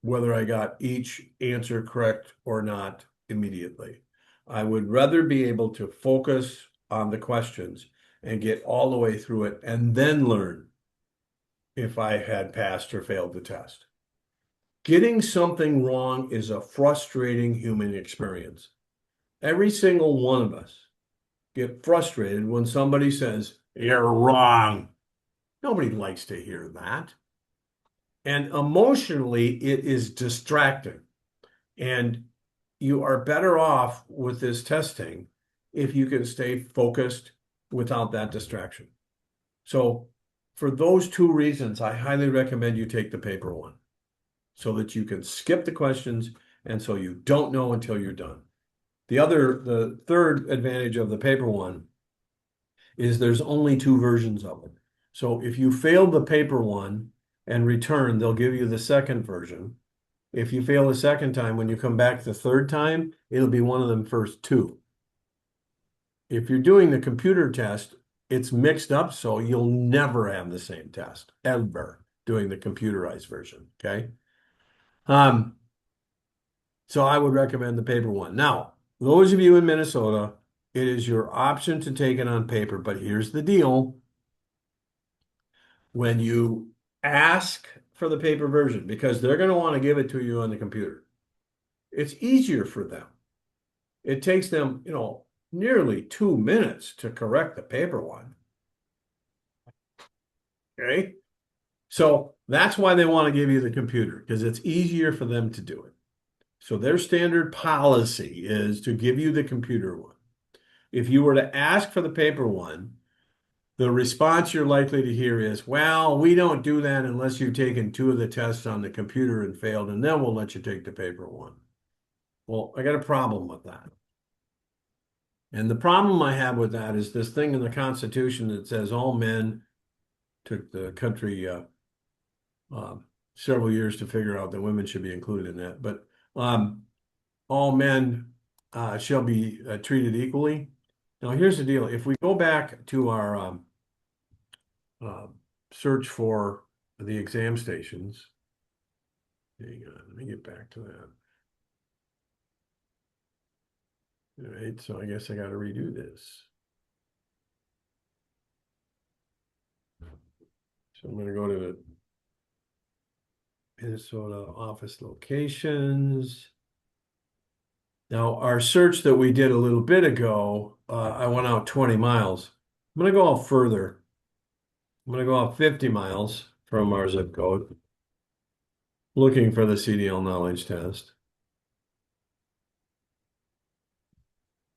whether I got each answer correct or not immediately. I would rather be able to focus on the questions and get all the way through it and then learn if I had passed or failed the test. Getting something wrong is a frustrating human experience. Every single one of us get frustrated when somebody says, "You're wrong." Nobody likes to hear that. And emotionally, it is distracting. And you are better off with this testing if you can stay focused without that distraction. So, for those two reasons, I highly recommend you take the paper one so that you can skip the questions and so you don't know until you're done. The third advantage of the paper one is there's only two versions of it. So if you fail the paper one and return, they'll give you the second version. If you fail the second time, when you come back the third time, it'll be one of them first two. If you're doing the computer test, it's mixed up, so you'll never have the same test, ever, doing the computerized version, okay? So I would recommend the paper one. Now, those of you in Minnesota, it is your option to take it on paper, but here's the deal. When you ask for the paper version, because they're going to want to give it to you on the computer, it's easier for them. It takes them, nearly 2 minutes to correct the paper one. Okay? So that's why they want to give you the computer, because it's easier for them to do it. So their standard policy is to give you the computer one. If you were to ask for the paper one, the response you're likely to hear is, "Well, we don't do that unless you've taken 2 of the tests on the computer and failed, and then we'll let you take the paper one." Well, I got a problem with that. And the problem I have with that is this thing in the Constitution that says all men, took the country several years to figure out that women should be included in that, but all men shall be treated equally. Now, here's the deal. If we go back to our search for the exam stations, hang on, let me get back to that. All right, so I guess I got to redo this. So I'm going to go to the Minnesota office locations. Now, our search that we did a little bit ago, I went out 20 miles. I'm going to go out further. I'm going to go out 50 miles from our zip code, looking for the CDL knowledge test.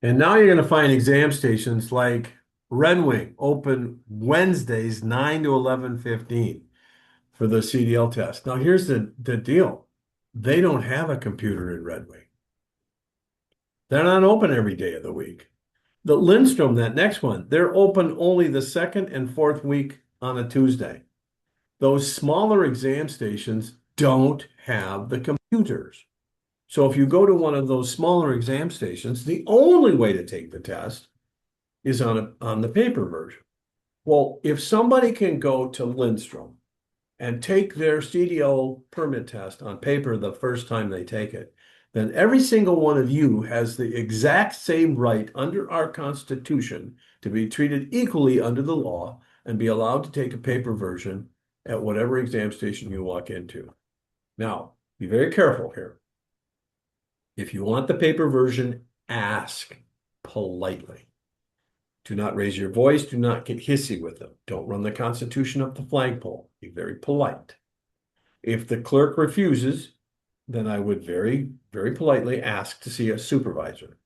And now you're going to find exam stations like Red Wing, open Wednesdays, 9 to 11:15 for the CDL test. Now, here's the deal. They don't have a computer in Red Wing. They're not open every day of the week. The Lindstrom, that next one, they're open only the second and fourth week on a Tuesday. those smaller exam stations don't have the computers. So if you go to one of those smaller exam stations, the only way to take the test is on the paper version. Well, if somebody can go to Lindstrom and take their CDL permit test on paper the first time they take it, then every single one of you has the exact same right under our Constitution to be treated equally under the law and be allowed to take a paper version at whatever exam station you walk into. Now, be very careful here. If you want the paper version, ask politely. Do not raise your voice. Do not get hissy with them. Don't run the Constitution up the flagpole. Be very polite. If the clerk refuses, then I would very, very politely ask to see a supervisor.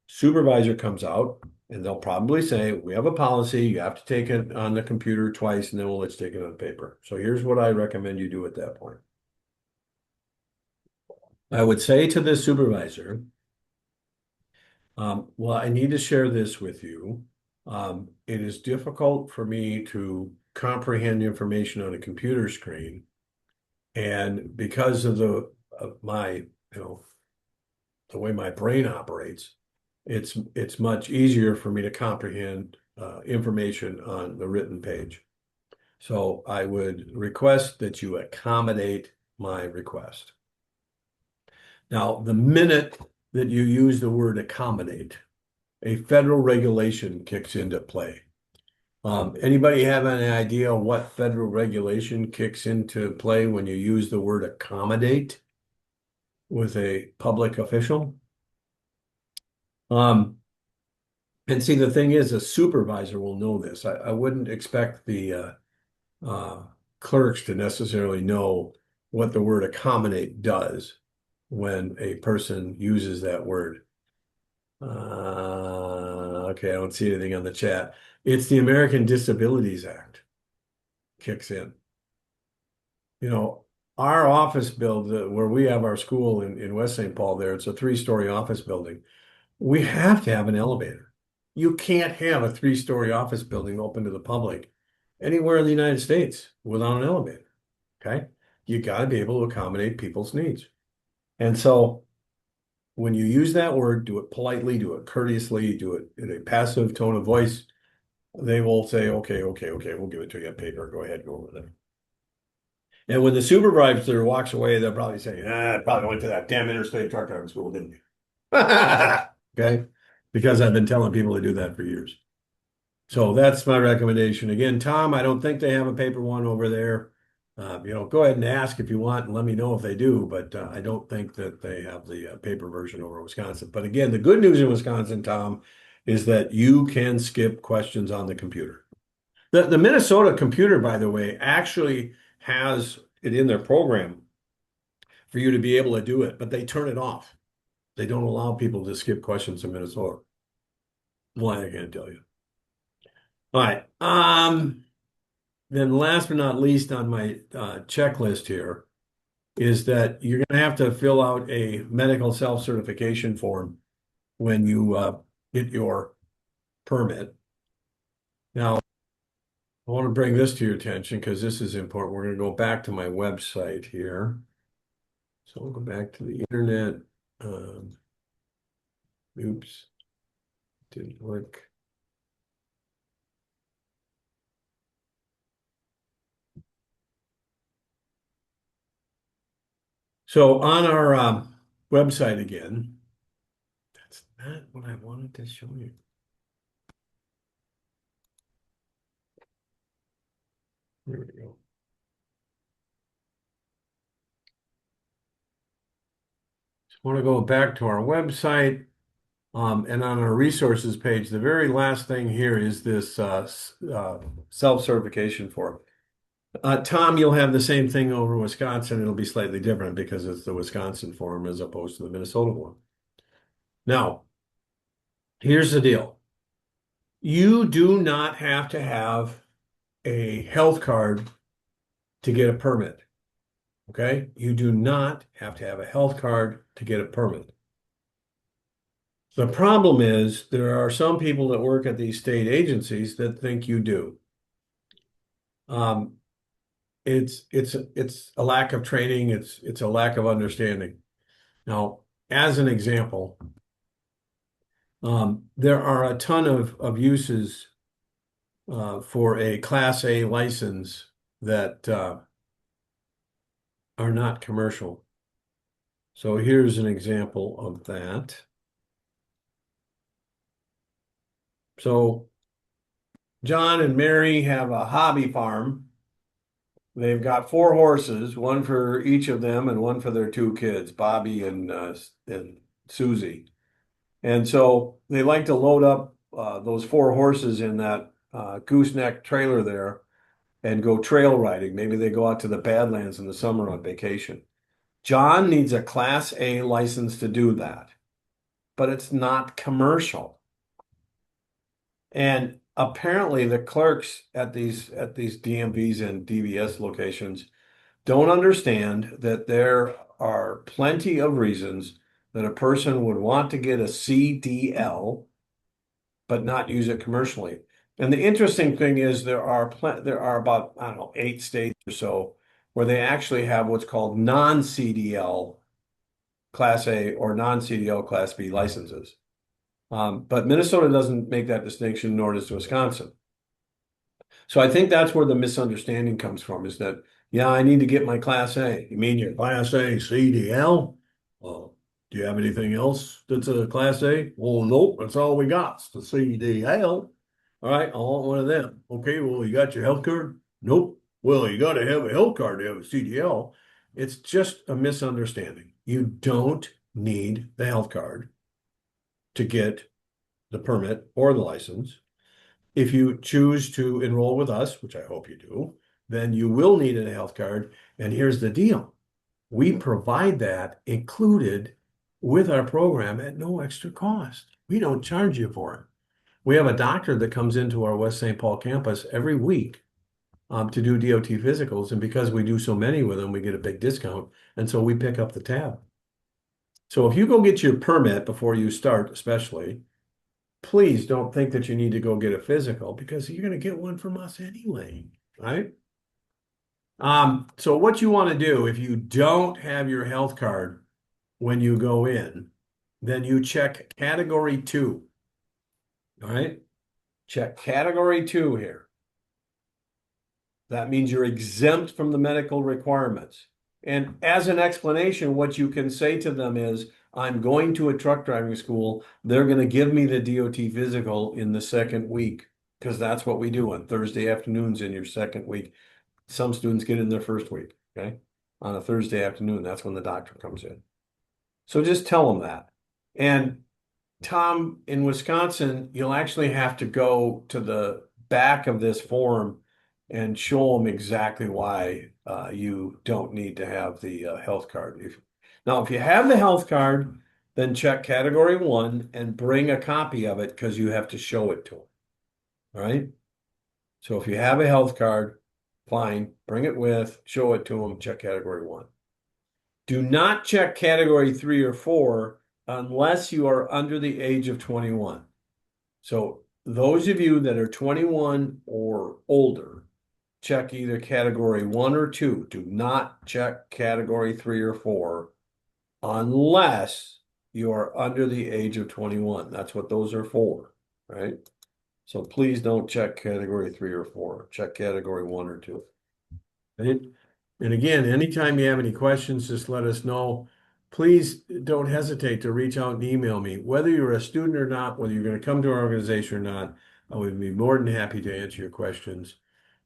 Supervisor comes out and they'll probably say, we have a policy. You have to take it on the computer twice and then let's take it on paper. So here's what I recommend you do at that point. I would say to the supervisor, well, I need to share this with you. It is difficult for me to comprehend information on a computer screen. And because of my, the way my brain operates, it's much easier for me to comprehend information on the written page. So I would request that you accommodate my request. Now, the minute that you use the word accommodate, a federal regulation kicks into play. Anybody have any idea what federal regulation kicks into play when you use the word accommodate with a public official? And see, the thing is, a supervisor will know this. I wouldn't expect the clerks to necessarily know what the word accommodate does when a person uses that word. Okay, I don't see anything on the chat. It's the American Disabilities Act kicks in. Our office building where we have our school in West St. Paul there, it's a 3-story office building. We have to have an elevator. You can't have a 3-story office building open to the public anywhere in the United States without an elevator. Okay? You got to be able to accommodate people's needs. And so when you use that word, do it politely, do it courteously, do it in a passive tone of voice. They will say, okay, we'll give it to you on paper. Go ahead, go over there. And when the supervisor walks away, they'll probably say, I probably went to that damn interstate truck driving school, didn't you? Okay? Because I've been telling people to do that for years. So that's my recommendation. Again, Tom, I don't think they have a paper one over there. Go ahead and ask if you want and let me know if they do, but I don't think that they have the paper version over Wisconsin. But again, the good news in Wisconsin, Tom, is that you can skip questions on the computer. The Minnesota computer, by the way, actually has it in their program for you to be able to do it, but they turn it off. They don't allow people to skip questions in Minnesota. Why, I can't tell you. All right. Then last but not least on my checklist here is that you're going to have to fill out a medical self-certification form when you get your permit. Now, I want to bring this to your attention because this is important. We're going to go back to my website here. So I'll go back to the internet. Oops, didn't work. So on our website again, that's not what I wanted to show you. There we go. Just want to go back to our website. And on our resources page, the very last thing here is this self-certification form. Tom, you'll have the same thing over Wisconsin. It'll be slightly different because it's the Wisconsin form as opposed to the Minnesota one. Now, here's the deal. You do not have to have a health card to get a permit. Okay? You do not have to have a health card to get a permit. The problem is there are some people that work at these state agencies that think you do. it's a lack of training. It's a lack of understanding. Now, as an example, there are a ton of uses for a Class A license that are not commercial. So here's an example of that. So John and Mary have a hobby farm. They've got 4 horses, one for each of them and one for their 2 kids, Bobby and Susie. And so they like to load up those 4 horses in that gooseneck trailer there and go trail riding. Maybe they go out to the Badlands in the summer on vacation. John needs a Class A license to do that, but it's not commercial. And apparently the clerks at these DMVs and DVS locations don't understand that there are plenty of reasons that a person would want to get a CDL but not use it commercially. And the interesting thing is there are about, I don't know, 8 states or so where they actually have what's called non-CDL Class A or non-CDL Class B licenses. But Minnesota doesn't make that distinction, nor does Wisconsin. So I think that's where the misunderstanding comes from is that, yeah, I need to get my Class A. You mean your Class A CDL? Well, do you have anything else that's a Class A? Well, nope, that's all we got. It's the CDL. All right, I want one of them. Okay, well, you got your health card? Nope. Well, you got to have a health card to have a CDL. It's just a misunderstanding. You don't need the health card to get the permit or the license. If you choose to enroll with us, which I hope you do, then you will need a health card. And here's the deal. We provide that included with our program at no extra cost. We don't charge you for it. We have a doctor that comes into our West St. Paul campus every week to do DOT physicals. And because we do so many with them, we get a big discount. And so we pick up the tab. So if you go get your permit before you start, especially, please don't think that you need to go get a physical because you're going to get one from us anyway, right? So what you want to do if you don't have your health card when you go in, then you check category 2. All right? Check category 2 here. That means you're exempt from the medical requirements. And as an explanation, what you can say to them is, I'm going to a truck driving school. They're going to give me the DOT physical in the second week because that's what we do on Thursday afternoons in your second week. Some students get in their first week, okay? On a Thursday afternoon, that's when the doctor comes in. So just tell them that. And Tom, in Wisconsin, you'll actually have to go to the back of this form and show them exactly why you don't need to have the health card. Now, if you have the health card, then check category 1 and bring a copy of it because you have to show it to them. All right? So if you have a health card, fine, bring it with, show it to them, check category 1. Do not check category 3 or 4 unless you are under the age of 21. So those of you that are 21 or older, check either category 1 or 2. Do not check category 3 or 4 unless you are under the age of 21. That's what those are for, right? So please don't check category 3 or 4. Check category 1 or 2. Right? And again, anytime you have any questions, just let us know. Please don't hesitate to reach out and email me. Whether you're a student or not, whether you're going to come to our organization or not, I would be more than happy to answer your questions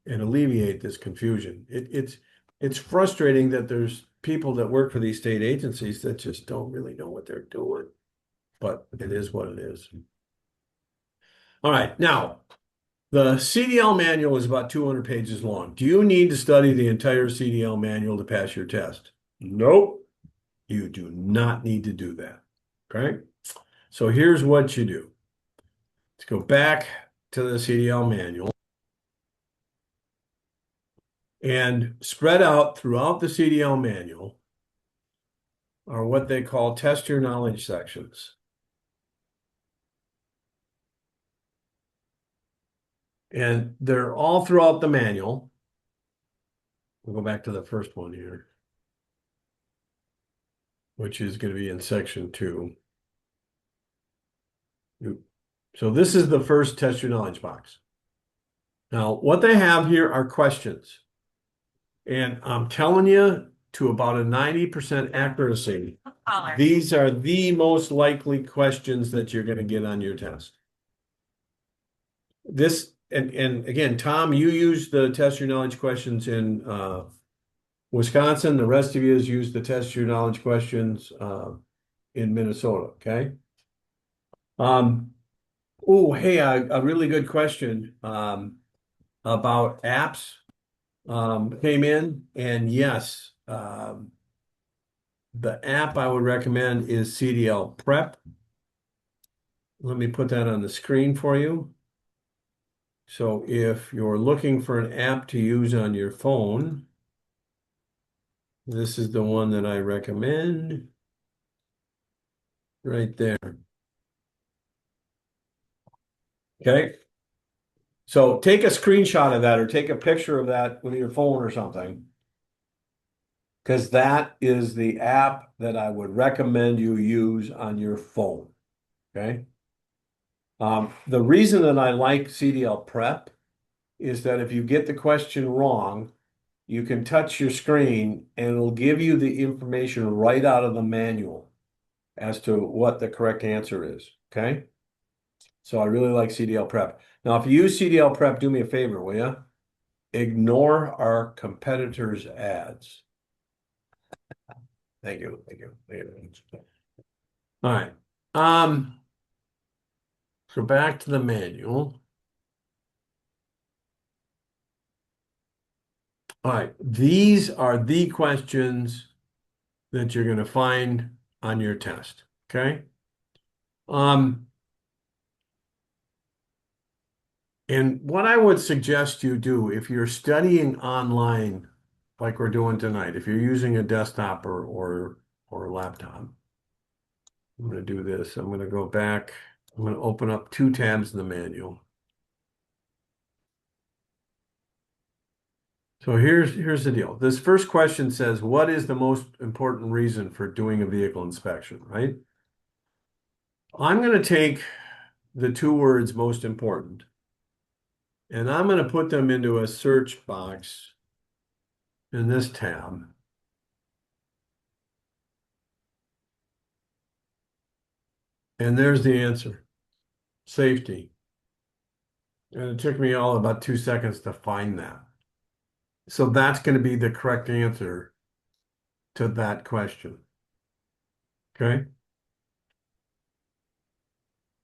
and alleviate this confusion. It's frustrating that there's people that work for these state agencies that just don't really know what they're doing, but it is what it is. All right, now the CDL manual is about 200 pages long. Do you need to study the entire CDL manual to pass your test? Nope, you do not need to do that. Okay, so here's what you do. Let's go back to the CDL manual. And spread out throughout the CDL manual are what they call test your knowledge sections. And they're all throughout the manual. we'll go back to the first one here, which is going to be in section 2. So this is the first test your knowledge box. Now, what they have here are questions. And I'm telling you, to about a 90% accuracy, these are the most likely questions that you're going to get on your test. This, and again, Tom, you use the test your knowledge questions in Wisconsin. The rest of you has used the test your knowledge questions in Minnesota, okay? Oh, hey, a really good question about apps came in, and yes, the app I would recommend is CDL Prep. Let me put that on the screen for you. So if you're looking for an app to use on your phone, this is the one that I recommend right there. Okay. So take a screenshot of that or take a picture of that with your phone or something, because that is the app that I would recommend you use on your phone. Okay. The reason that I like CDL Prep is that if you get the question wrong, you can touch your screen and it'll give you the information right out of the manual as to what the correct answer is. Okay. So I really like CDL Prep. Now, if you use CDL Prep, do me a favor, will you? Ignore our competitors' ads. Thank you. Thank you. Thank you. All right. So back to the manual. All right. These are the questions that you're going to find on your test. Okay. And what I would suggest you do if you're studying online, like we're doing tonight, if you're using a desktop or a laptop, I'm going to do this. I'm going to go back. I'm going to open up 2 tabs in the manual. So here's the deal. This first question says, what is the most important reason for doing a vehicle inspection, right? I'm going to take the 2 words most important, and I'm going to put them into a search box in this tab. And there's the answer, safety. And it took me all about 2 seconds to find that. So that's going to be the correct answer to that question. Okay.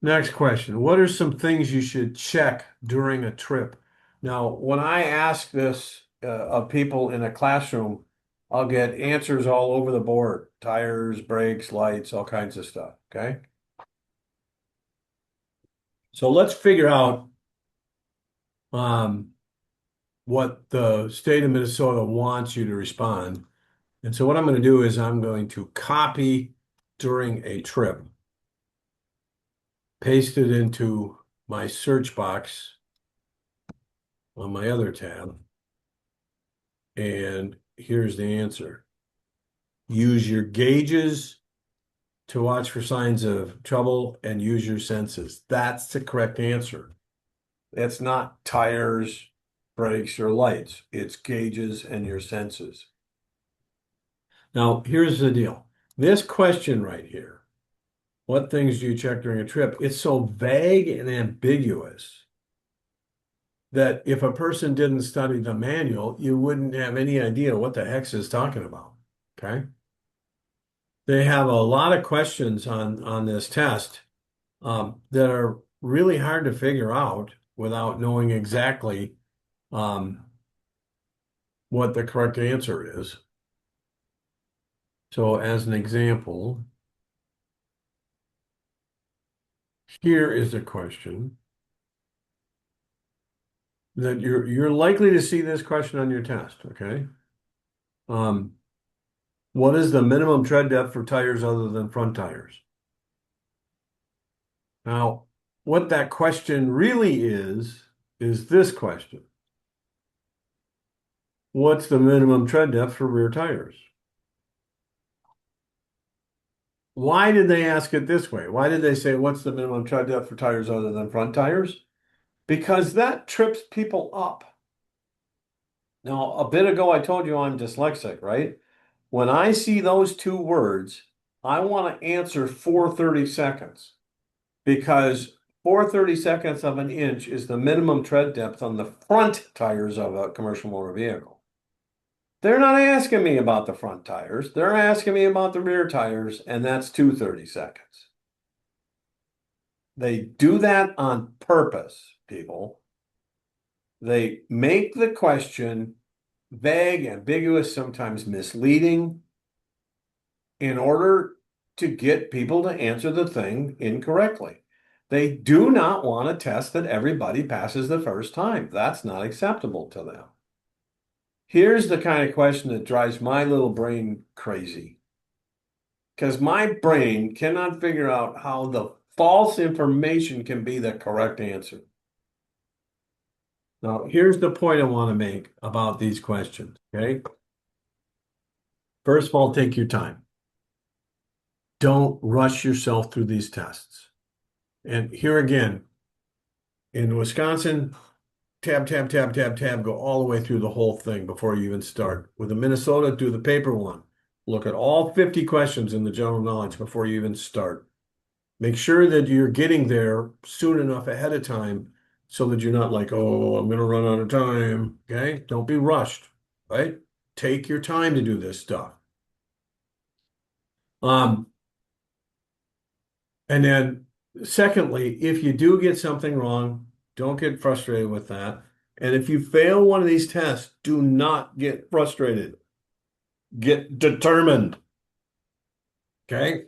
Next question. What are some things you should check during a trip? Now, when I ask this of people in a classroom, I'll get answers all over the board. Tires, brakes, lights, all kinds of stuff. Okay. So let's figure out what the state of Minnesota wants you to respond. And so what I'm going to do is I'm going to copy during a trip, paste it into my search box on my other tab. And here's the answer. Use your gauges to watch for signs of trouble and use your senses. That's the correct answer. It's not tires, brakes, or lights. It's gauges and your senses. Now, here's the deal. This question right here, what things do you check during a trip? It's so vague and ambiguous that if a person didn't study the manual, you wouldn't have any idea what the heck is talking about. Okay. They have a lot of questions on this test that are really hard to figure out without knowing exactly what the correct answer is. So as an example, here is a question that you're likely to see this question on your test, okay? What is the minimum tread depth for tires other than front tires? Now, what that question really is this question. What's the minimum tread depth for rear tires? Why did they ask it this way? Why did they say, what's the minimum tread depth for tires other than front tires? Because that trips people up. Now, a bit ago, I told you I'm dyslexic, right? When I see those two words, I want to answer 430 seconds because 430 seconds of an inch is the minimum tread depth on the front tires of a commercial motor vehicle. They're not asking me about the front tires. They're asking me about the rear tires, and that's 230 seconds. They do that on purpose, people. They make the question vague, ambiguous, sometimes misleading in order to get people to answer the thing incorrectly. They do not want a test that everybody passes the first time. That's not acceptable to them. Here's the kind of question that drives my little brain crazy. Because my brain cannot figure out how the false information can be the correct answer. Now, here's the point I want to make about these questions, okay? First of all, take your time. Don't rush yourself through these tests. And here again, in Wisconsin, tab, tab, tab, tab, tab, go all the way through the whole thing before you even start. With the Minnesota, do the paper one. Look at all 50 questions in the general knowledge before you even start. Make sure that you're getting there soon enough ahead of time so that you're not like, oh, I'm going to run out of time. Okay? Don't be rushed, right? Take your time to do this stuff. Um, and then secondly, if you do get something wrong, don't get frustrated with that. And if you fail one of these tests, do not get frustrated. Get determined. Okay?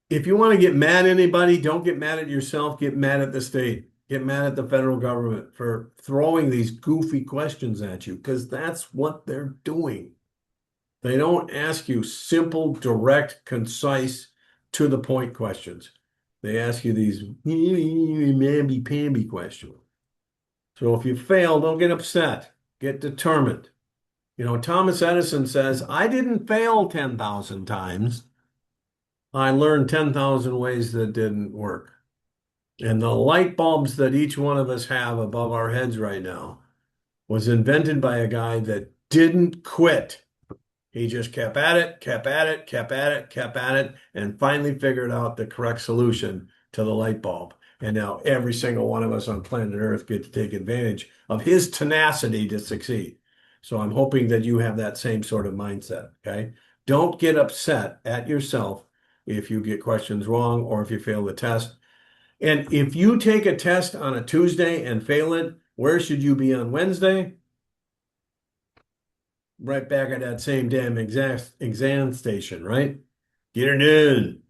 If you want to get mad at anybody, don't get mad at yourself. Get mad at the state. Get mad at the federal government for throwing these goofy questions at you because that's what they're doing. They don't ask you simple, direct, concise, to the point questions. They ask you these mamby-pamby questions. So if you fail, don't get upset. Get determined. You know, Thomas Edison says, I didn't fail 10,000 times. I learned 10,000 ways that didn't work. And the light bulbs that each one of us have above our heads right now was invented by a guy that didn't quit. He just kept at it, kept at it, kept at it, kept at it, and finally figured out the correct solution to the light bulb. And now every single one of us on planet Earth get to take advantage of his tenacity to succeed. So I'm hoping that you have that same sort of mindset, okay? Don't get upset at yourself if you get questions wrong or if you fail the test. And if you take a test on a Tuesday and fail it, where should you be on Wednesday? Right back at that same damn exam station, right? Get her done.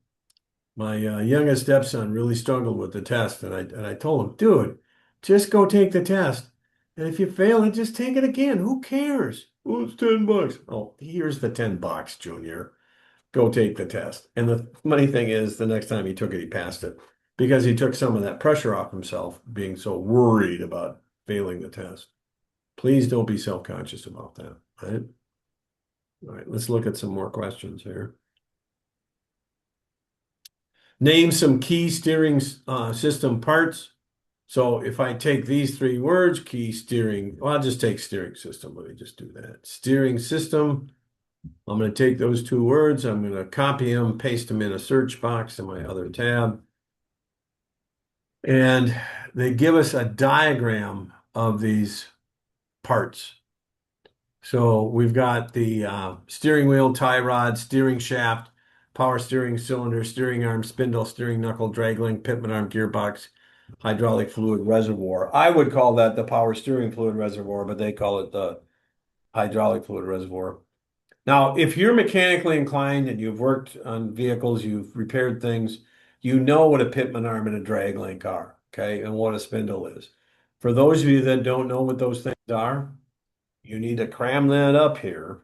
My youngest stepson really struggled with the test, and I told him, dude, just go take the test. And if you fail it, just take it again. Who cares? Oh, it's $10. Oh, here's the $10, Junior. Go take the test. And the funny thing is, the next time he took it, he passed it because he took some of that pressure off himself, being so worried about failing the test. Please don't be self-conscious about that, right? All right, let's look at some more questions here. Name some key steering system parts. So if I take these three words, key steering, well, I'll just take steering system. Let me just do that. Steering system. I'm going to take those two words. I'm going to copy them, paste them in a search box in my other tab. And they give us a diagram of these parts. So we've got the steering wheel, tie rod, steering shaft, power steering cylinder, steering arm, spindle, steering knuckle, drag link, pitman arm, gearbox, hydraulic fluid reservoir. I would call that the power steering fluid reservoir, but they call it the hydraulic fluid reservoir. Now, if you're mechanically inclined and you've worked on vehicles, you've repaired things, you know what a pitman arm and a drag link are, okay, and what a spindle is. For those of you that don't know what those things are, you need to cram that up here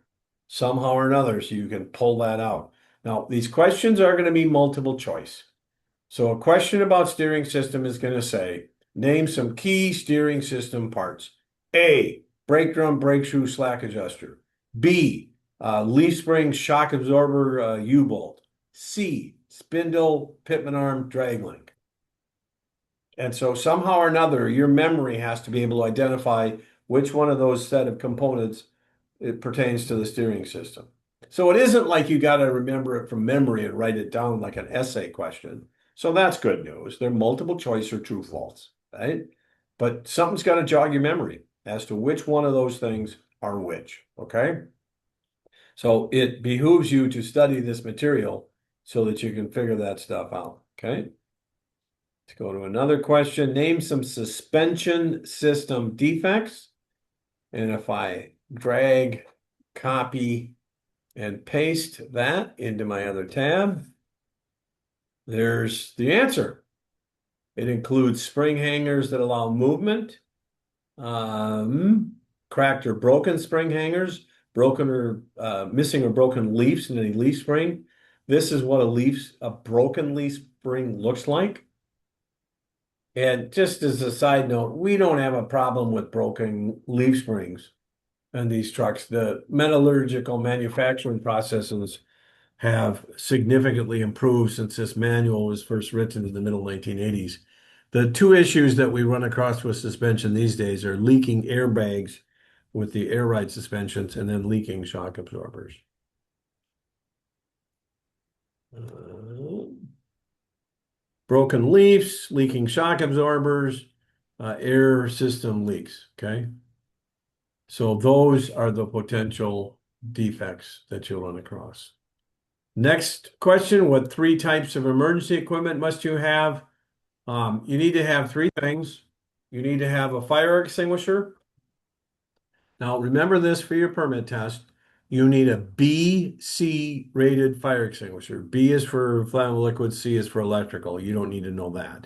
somehow or another so you can pull that out. Now, these questions are going to be multiple choice. So a question about steering system is going to say, name some key steering system parts. A, brake drum, brake shoe, slack adjuster. B, leaf spring, shock absorber, U-bolt. C, spindle, pitman arm, drag link. And so somehow or another, your memory has to be able to identify which one of those set of components it pertains to the steering system. So it isn't like you got to remember it from memory and write it down like an essay question. So that's good news. They're multiple choice or true false, right? But something's got to jog your memory as to which one of those things are which, okay? So it behooves you to study this material so that you can figure that stuff out, okay? Let's go to another question. Name some suspension system defects. And if I drag, copy, and paste that into my other tab, there's the answer. It includes spring hangers that allow movement, cracked or broken spring hangers, broken or missing or broken leaves in a leaf spring. This is what a broken leaf spring looks like. And just as a side note, we don't have a problem with broken leaf springs in these trucks. The metallurgical manufacturing processes have significantly improved since this manual was first written in the middle 1980s. The two issues that we run across with suspension these days are leaking airbags with the air ride suspensions and then leaking shock absorbers. Broken leaves, leaking shock absorbers, air system leaks, okay? So those are the potential defects that you'll run across. Next question, what 3 types of emergency equipment must you have? You need to have 3 things. You need to have a fire extinguisher. Now, remember this for your permit test. You need a B/C rated fire extinguisher. B is for flammable liquid, C is for electrical. You don't need to know that.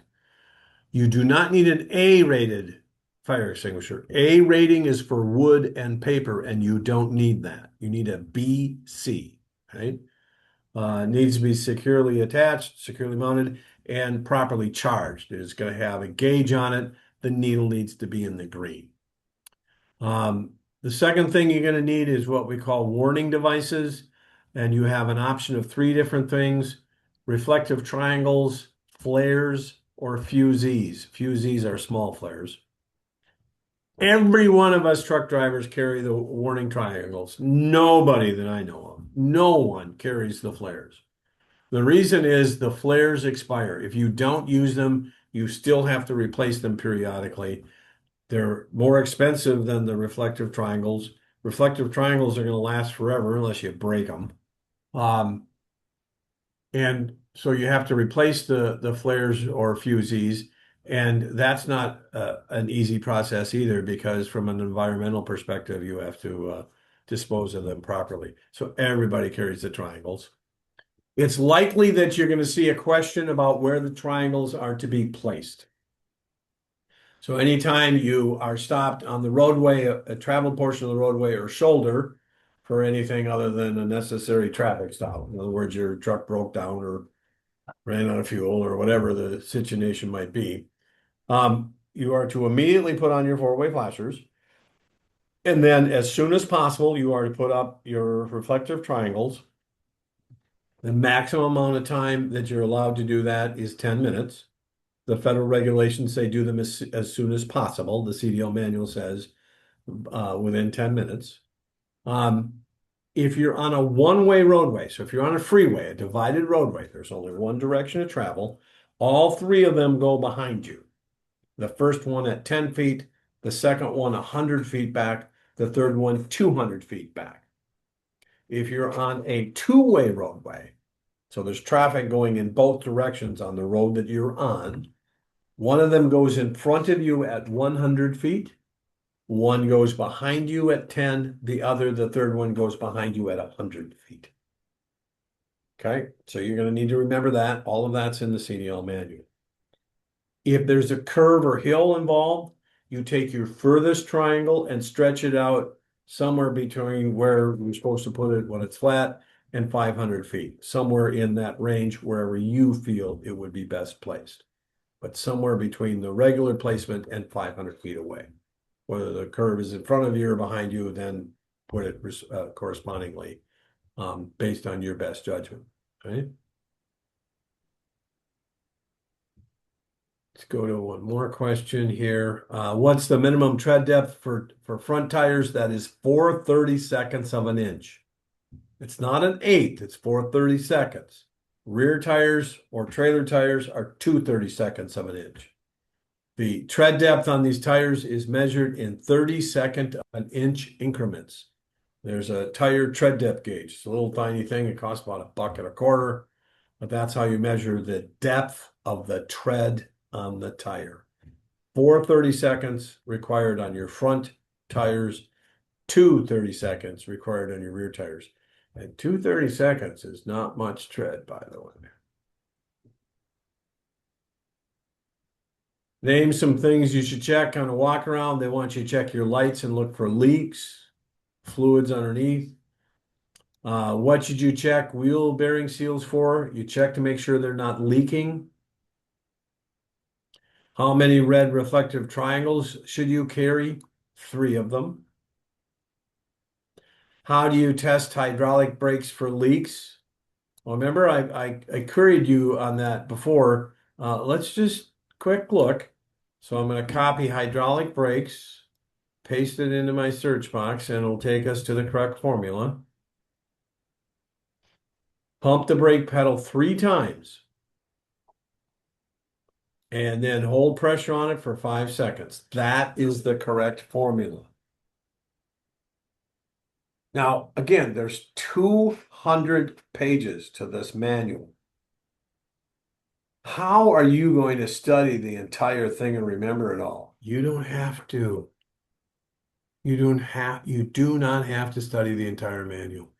You do not need an A rated fire extinguisher. A rating is for wood and paper, and you don't need that. You need a B/C, right? Needs to be securely attached, securely mounted, and properly charged. It's going to have a gauge on it. The needle needs to be in the green. The second thing you're going to need is what we call warning devices. And you have an option of 3 different things: reflective triangles, flares, or fusees. Fusees are small flares. Every one of us truck drivers carry the warning triangles. Nobody that I know of, no one carries the flares. The reason is the flares expire. If you don't use them, you still have to replace them periodically. They're more expensive than the reflective triangles. Reflective triangles are going to last forever unless you break them. And so you have to replace the flares or fusees. And that's not an easy process either, because from an environmental perspective, you have to dispose of them properly. So everybody carries the triangles. It's likely that you're going to see a question about where the triangles are to be placed. So anytime you are stopped on the roadway, a traveled portion of the roadway or shoulder for anything other than a necessary traffic stop. In other words, your truck broke down or ran out of fuel or whatever the situation might be. You are to immediately put on your 4-way flashers. And then as soon as possible, you are to put up your reflective triangles. The maximum amount of time that you're allowed to do that is 10 minutes. The federal regulations say do them as soon as possible. The CDL manual says within 10 minutes. If you're on a one-way roadway, so if you're on a freeway, a divided roadway, there's only one direction to travel, all 3 of them go behind you. The first one at 10 feet, the second one 100 feet back, the third one 200 feet back. If you're on a 2-way roadway, so there's traffic going in both directions on the road that you're on, one of them goes in front of you at 100 feet, one goes behind you at 10, the third one goes behind you at 100 feet. Okay, so you're going to need to remember that. All of that's in the CDL manual. If there's a curve or hill involved, you take your furthest triangle and stretch it out somewhere between where you're supposed to put it when it's flat and 500 feet, somewhere in that range, wherever you feel it would be best placed, but somewhere between the regular placement and 500 feet away. whether the curve is in front of you or behind you, then put it correspondingly based on your best judgment. Right? Let's go to one more question here. What's the minimum tread depth for front tires? That is 4/32 of an inch. It's not an eighth, it's 4/32. Rear tires or trailer tires are 2/32 of an inch. The tread depth on these tires is measured in 32nd of an inch increments. There's a tire tread depth gauge. It's a little tiny thing. It costs about $1.25, but that's how you measure the depth of the tread on the tire. 4/32 required on your front tires, 2/32 required on your rear tires. And 2/32 is not much tread, by the way. Name some things you should check on a walk around. They want you to check your lights and look for leaks, fluids underneath. What should you check wheel bearing seals for? You check to make sure they're not leaking. How many red reflective triangles should you carry? 3 of them. How do you test hydraulic brakes for leaks? Well, remember, I queried you on that before. Let's just quick look. So I'm going to copy hydraulic brakes, paste it into my search box, and it'll take us to the correct formula. Pump the brake pedal 3 times. And then hold pressure on it for 5 seconds. That is the correct formula. Now, again, there's 200 pages to this manual. How are you going to study the entire thing and remember it all? You don't have to. You do not have to study the entire manual.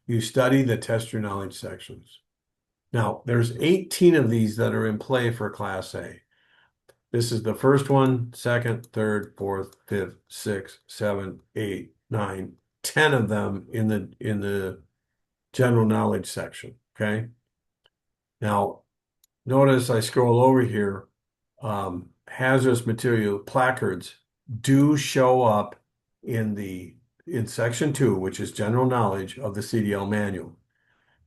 You study the test your knowledge sections. Now, there's 18 of these that are in play for Class A. This is the first one, second, third, fourth, fifth, sixth, seven, 8, 9, 10 of them in the general knowledge section. Okay. Now, notice I scroll over here. Hazardous material placards do show up in section 2, which is general knowledge of the CDL manual.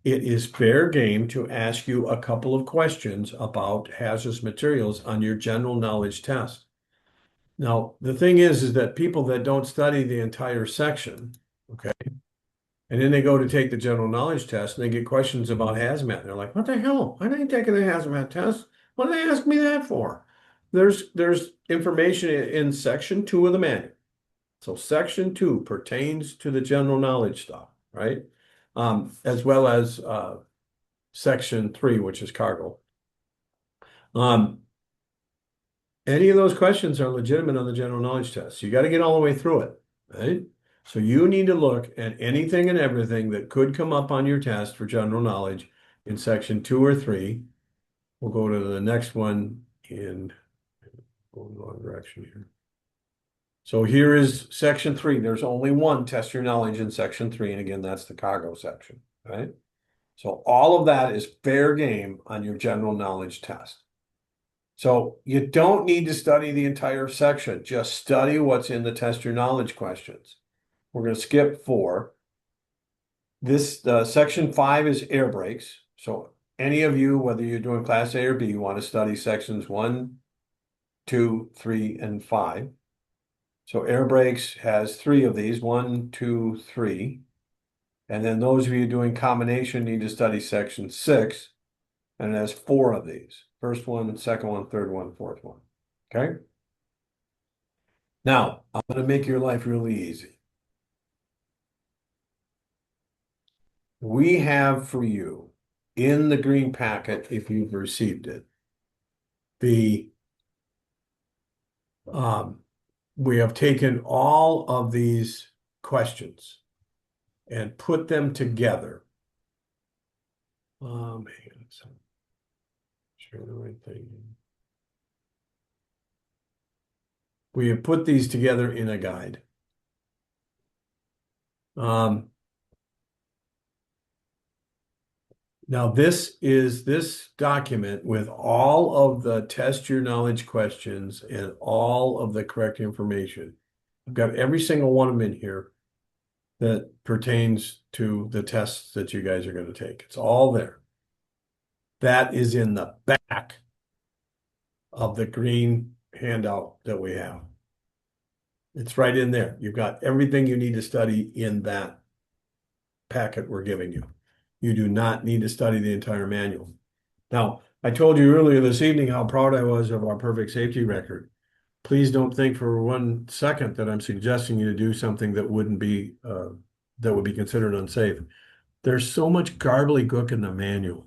It is fair game to ask you a couple of questions about hazardous materials on your general knowledge test. Now, the thing is that people that don't study the entire section, okay, and then they go to take the general knowledge test and they get questions about hazmat. They're like, what the hell? Why am I taking the hazmat test? What did they ask me that for? There's information in section 2 of the manual. So section 2 pertains to the general knowledge stuff, right? As well as section 3, which is cargo. Any of those questions are legitimate on the general knowledge test. You got to get all the way through it, right? So you need to look at anything and everything that could come up on your test for general knowledge in section 2 or 3. We'll go to the next one in going the wrong direction here. So here is section 3. There's only one test your knowledge in section 3, and again, that's the cargo section, right? So all of that is fair game on your general knowledge test. So you don't need to study the entire section. Just study what's in the test your knowledge questions. We're going to skip 4. This section 5 is air brakes. So any of you, whether you're doing Class A or B, want to study sections 1, 2, 3, and 5. So air brakes has 3 of these, 1, 2, 3. And then those of you doing combination need to study section 6, and it has 4 of these. First one, second one, third one, fourth one. Okay? Now, I'm going to make your life really easy. We have for you in the green packet, if you've received it, we have taken all of these questions and put them together. Hang on a second. Share the right thing. We have put these together in a guide. Now, this is this document with all of the test your knowledge questions and all of the correct information. I've got every single one of them in here that pertains to the tests that you guys are going to take. It's all there. That is in the back of the green handout that we have. It's right in there. You've got everything you need to study in that packet we're giving you. You do not need to study the entire manual. Now, I told you earlier this evening how proud I was of our perfect safety record. Please don't think for 1 second that I'm suggesting you to do something that would be considered unsafe. There's so much gobbledygook in the manual.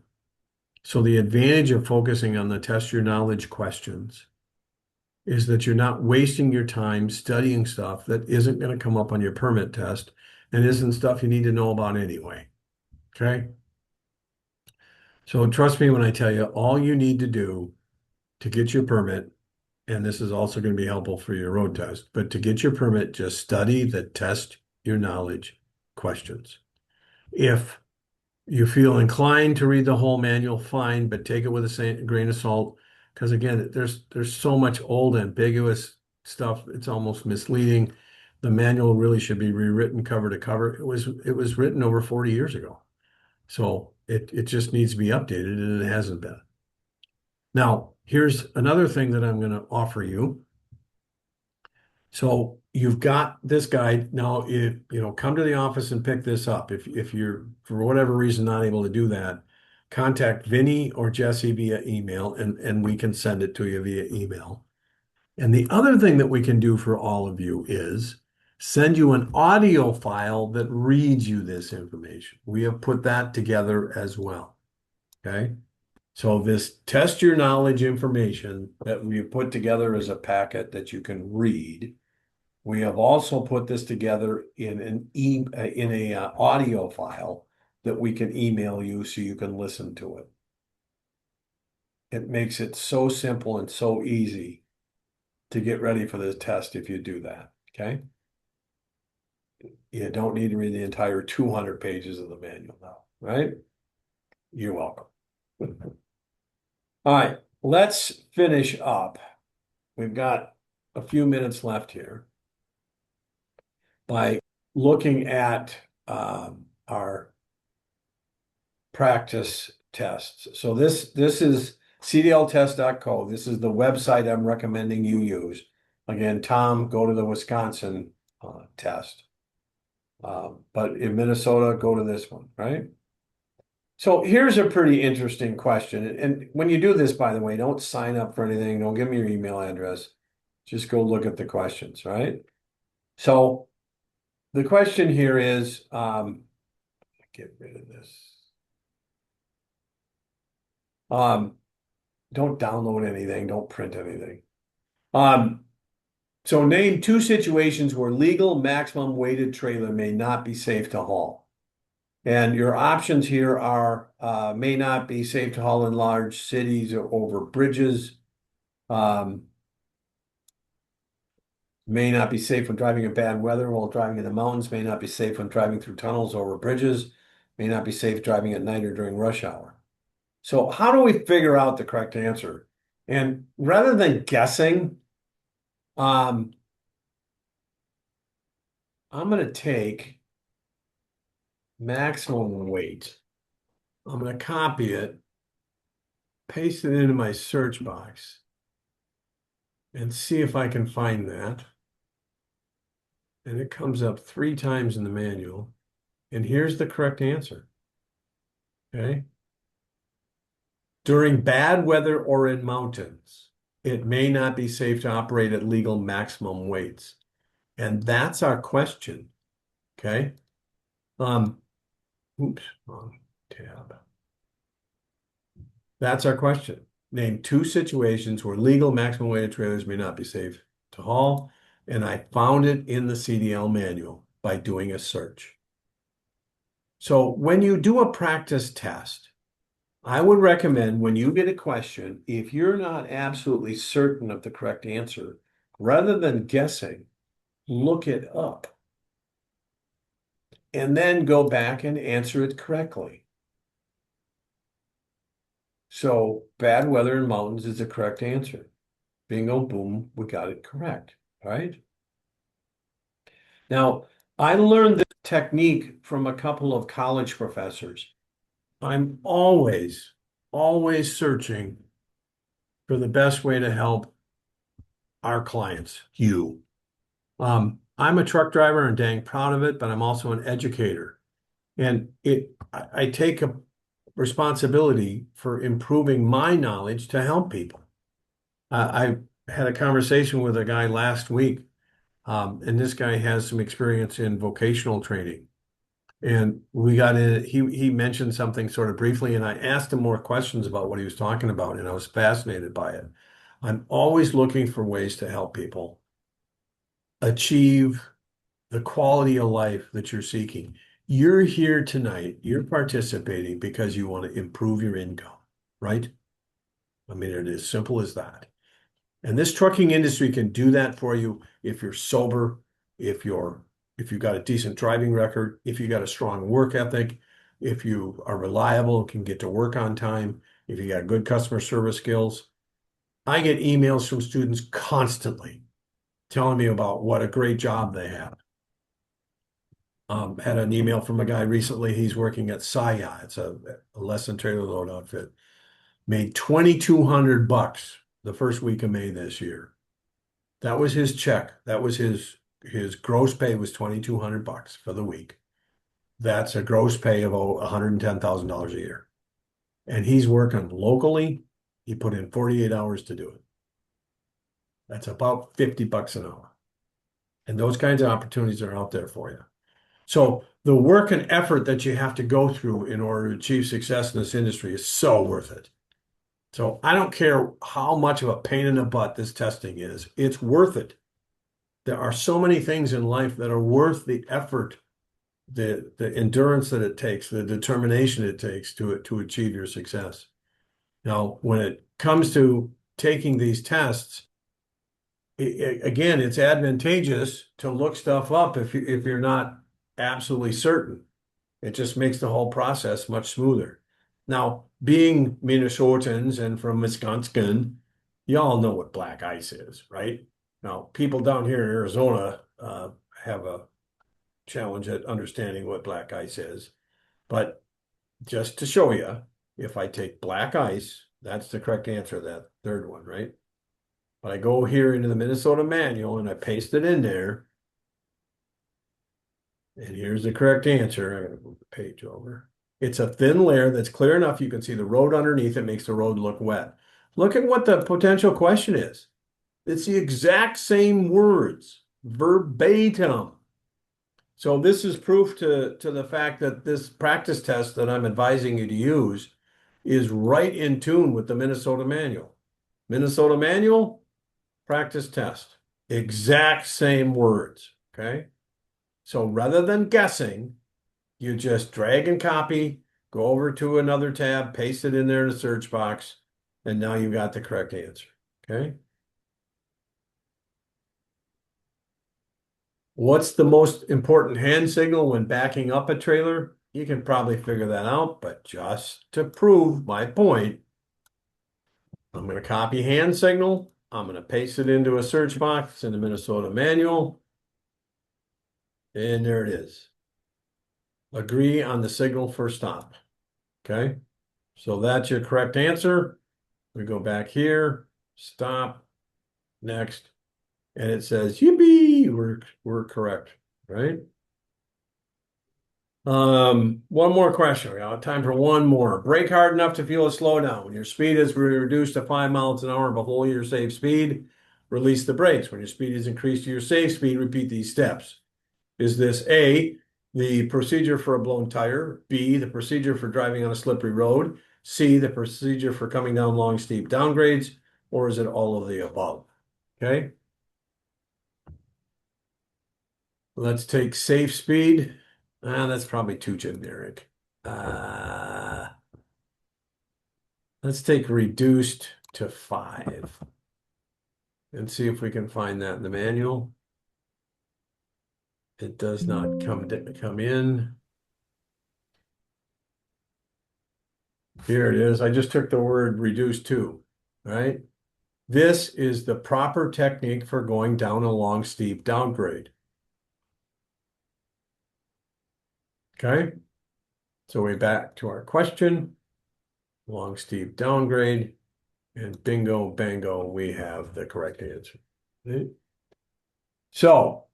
So the advantage of focusing on the test your knowledge questions is that you're not wasting your time studying stuff that isn't going to come up on your permit test and isn't stuff you need to know about anyway. Okay? So trust me when I tell you, all you need to do to get your permit, and this is also going to be helpful for your road test, but to get your permit, just study the test your knowledge questions. If you feel inclined to read the whole manual, fine, but take it with a grain of salt, because again, there's so much old ambiguous stuff. It's almost misleading. The manual really should be rewritten cover to cover. It was written over 40 years ago, so it just needs to be updated, and it hasn't been. Now, here's another thing that I'm going to offer you. So you've got this guide. Now, if come to the office and pick this up. If you're for whatever reason not able to do that, contact Vinny or Jesse via email, and we can send it to you via email. And the other thing that we can do for all of you is send you an audio file that reads you this information. We have put that together as well. Okay. So this test your knowledge information that we put together as a packet that you can read. We have also put this together in an audio file that we can email you so you can listen to it. It makes it so simple and so easy to get ready for the test if you do that, okay? You don't need to read the entire 200 pages of the manual now, right? You're welcome. All right, let's finish up. We've got a few minutes left here by looking at our practice tests. So this is cdltest.co. This is the website I'm recommending you use. Again, Tom, go to the Wisconsin test. But in Minnesota, go to this one, right? So here's a pretty interesting question. And when you do this, by the way, don't sign up for anything. Don't give me your email address. Just go look at the questions, right? So the question here is, get rid of this. Don't download anything. Don't print anything. So name 2 situations where legal maximum weighted trailer may not be safe to haul. And your options here are may not be safe to haul in large cities or over bridges. May not be safe when driving in bad weather while driving in the mountains. May not be safe when driving through tunnels over bridges. May not be safe driving at night or during rush hour. So how do we figure out the correct answer? And rather than guessing, I'm going to take maximum weight. I'm going to copy it, paste it into my search box, and see if I can find that. And it comes up 3 times in the manual. And here's the correct answer. Okay. During bad weather or in mountains, it may not be safe to operate at legal maximum weights. And that's our question. Okay. Oops, wrong tab. That's our question. Name 2 situations where legal maximum weighted trailers may not be safe to haul. And I found it in the CDL manual by doing a search. So when you do a practice test, I would recommend when you get a question, if you're not absolutely certain of the correct answer, rather than guessing, look it up and then go back and answer it correctly. So bad weather in mountains is the correct answer. Bingo, boom, we got it correct, right? Now, I learned this technique from a couple of college professors. I'm always searching for the best way to help our clients, you. I'm a truck driver and dang proud of it, but I'm also an educator. And I take a responsibility for improving my knowledge to help people. I had a conversation with a guy last week, and this guy has some experience in vocational training. And we got in, he mentioned something sort of briefly, and I asked him more questions about what he was talking about, and I was fascinated by it. I'm always looking for ways to help people achieve the quality of life that you're seeking. You're here tonight, you're participating because you want to improve your income, right? I mean, it is as simple as that. And this trucking industry can do that for you if you're sober, if you've got a decent driving record, if you got a strong work ethic, if you are reliable and can get to work on time, if you got good customer service skills. I get emails from students constantly telling me about what a great job they have. Had an email from a guy recently. He's working at Saya. It's a less than trailer load outfit. Made $2,200 the first week of May this year. That was his check. That was his gross pay was $2,200 for the week. That's a gross pay of $110,000 a year. And he's working locally. He put in 48 hours to do it. That's about $50 an hour. And those kinds of opportunities are out there for you. So the work and effort that you have to go through in order to achieve success in this industry is so worth it. So I don't care how much of a pain in the butt this testing is, it's worth it. There are so many things in life that are worth the effort, the endurance that it takes, the determination it takes to achieve your success. Now, when it comes to taking these tests, again, it's advantageous to look stuff up if you're not absolutely certain. It just makes the whole process much smoother. Now, being Minnesotans and from Wisconsin, y'all know what black ice is, right? Now, people down here in Arizona have a challenge at understanding what black ice is. But just to show you, if I take black ice, that's the correct answer, that third one, right? But I go here into the Minnesota manual and I paste it in there. And here's the correct answer. I'm going to move the page over. It's a thin layer that's clear enough you can see the road underneath. It makes the road look wet. Look at what the potential question is. It's the exact same words, verbatim. So this is proof to the fact that this practice test that I'm advising you to use is right in tune with the Minnesota manual. Minnesota manual, practice test. Exact same words, okay? So rather than guessing, you just drag and copy, go over to another tab, paste it in there in the search box, and now you've got the correct answer, okay? What's the most important hand signal when backing up a trailer? You can probably figure that out, but just to prove my point, I'm going to copy hand signal. I'm going to paste it into a search box in the Minnesota manual. And there it is. Agree on the signal for stop. Okay. So that's your correct answer. We go back here, stop, next. And it says, yippee, we're correct, right? One more question. We got time for one more. Brake hard enough to feel a slowdown. When your speed is reduced to 5 miles an hour below your safe speed, release the brakes. When your speed is increased to your safe speed, repeat these steps. Is this A, the procedure for a blown tire, B, the procedure for driving on a slippery road, C, the procedure for coming down long, steep downgrades, or is it all of the above? Okay. Let's take safe speed. That's probably too generic. Let's take reduced to 5 and see if we can find that in the manual. It does not come in. Here it is. I just took the word reduced to, right? This is the proper technique for going down a long, steep downgrade. Okay. So we're back to our question. Long Steve downgrade. And bingo, bango, we have the correct answer. Okay. So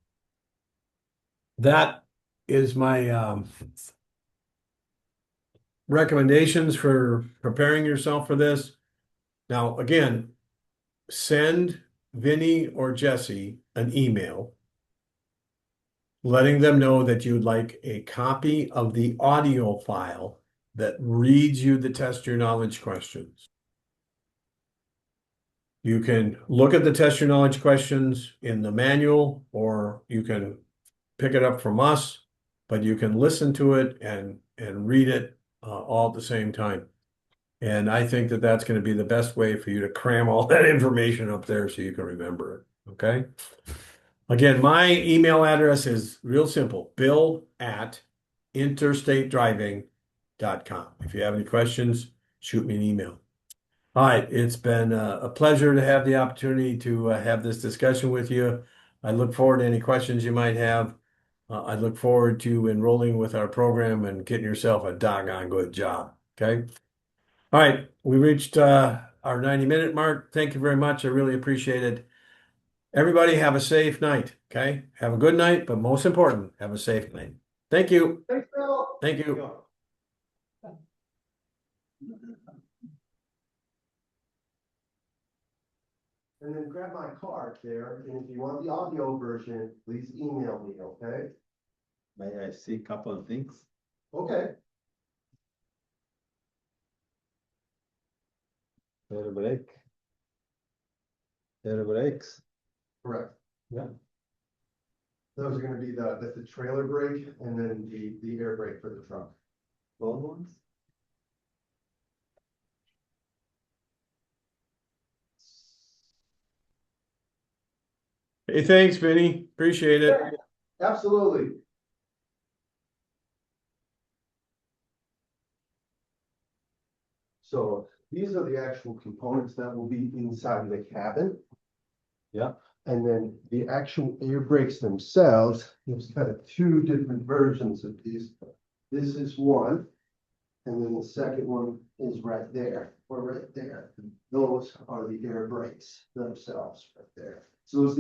that is my recommendations for preparing yourself for this. Now, again, send Vinny or Jesse an email letting them know that you'd like a copy of the audio file that reads you the test your knowledge questions. You can look at the test your knowledge questions in the manual, or you can pick it up from us, but you can listen to it and read it all at the same time. And I think that that's going to be the best way for you to cram all that information up there so you can remember it. Okay. Again, my email address is real simple, bill@interstatedriving.com. If you have any questions, shoot me an email. All right, it's been a pleasure to have the opportunity to have this discussion with you. I look forward to any questions you might have. I look forward to enrolling with our program and getting yourself a doggone good job. Okay. All right, we reached our 90-minute mark. Thank you very much. I really appreciate it. Everybody have a safe night. Okay. Have a good night, but most important, have a safe night. Thank you. Thanks, Bill. Thank you. And then grab my card there, and if you want the audio version, please email me, okay? May I see a couple of things? Okay. Air brake. Air brakes. Correct. Yeah. Those are gonna be the trailer brake and then the air brake for the truck. Gold ones? Hey, thanks, Vinny. Appreciate it. Absolutely. So these are the actual components that will be inside the cabin. Yeah. And then the actual air brakes themselves, there's kind of two different versions of these. This is one, and then the second one is right there, or right there. Those are the air brakes themselves right there. So those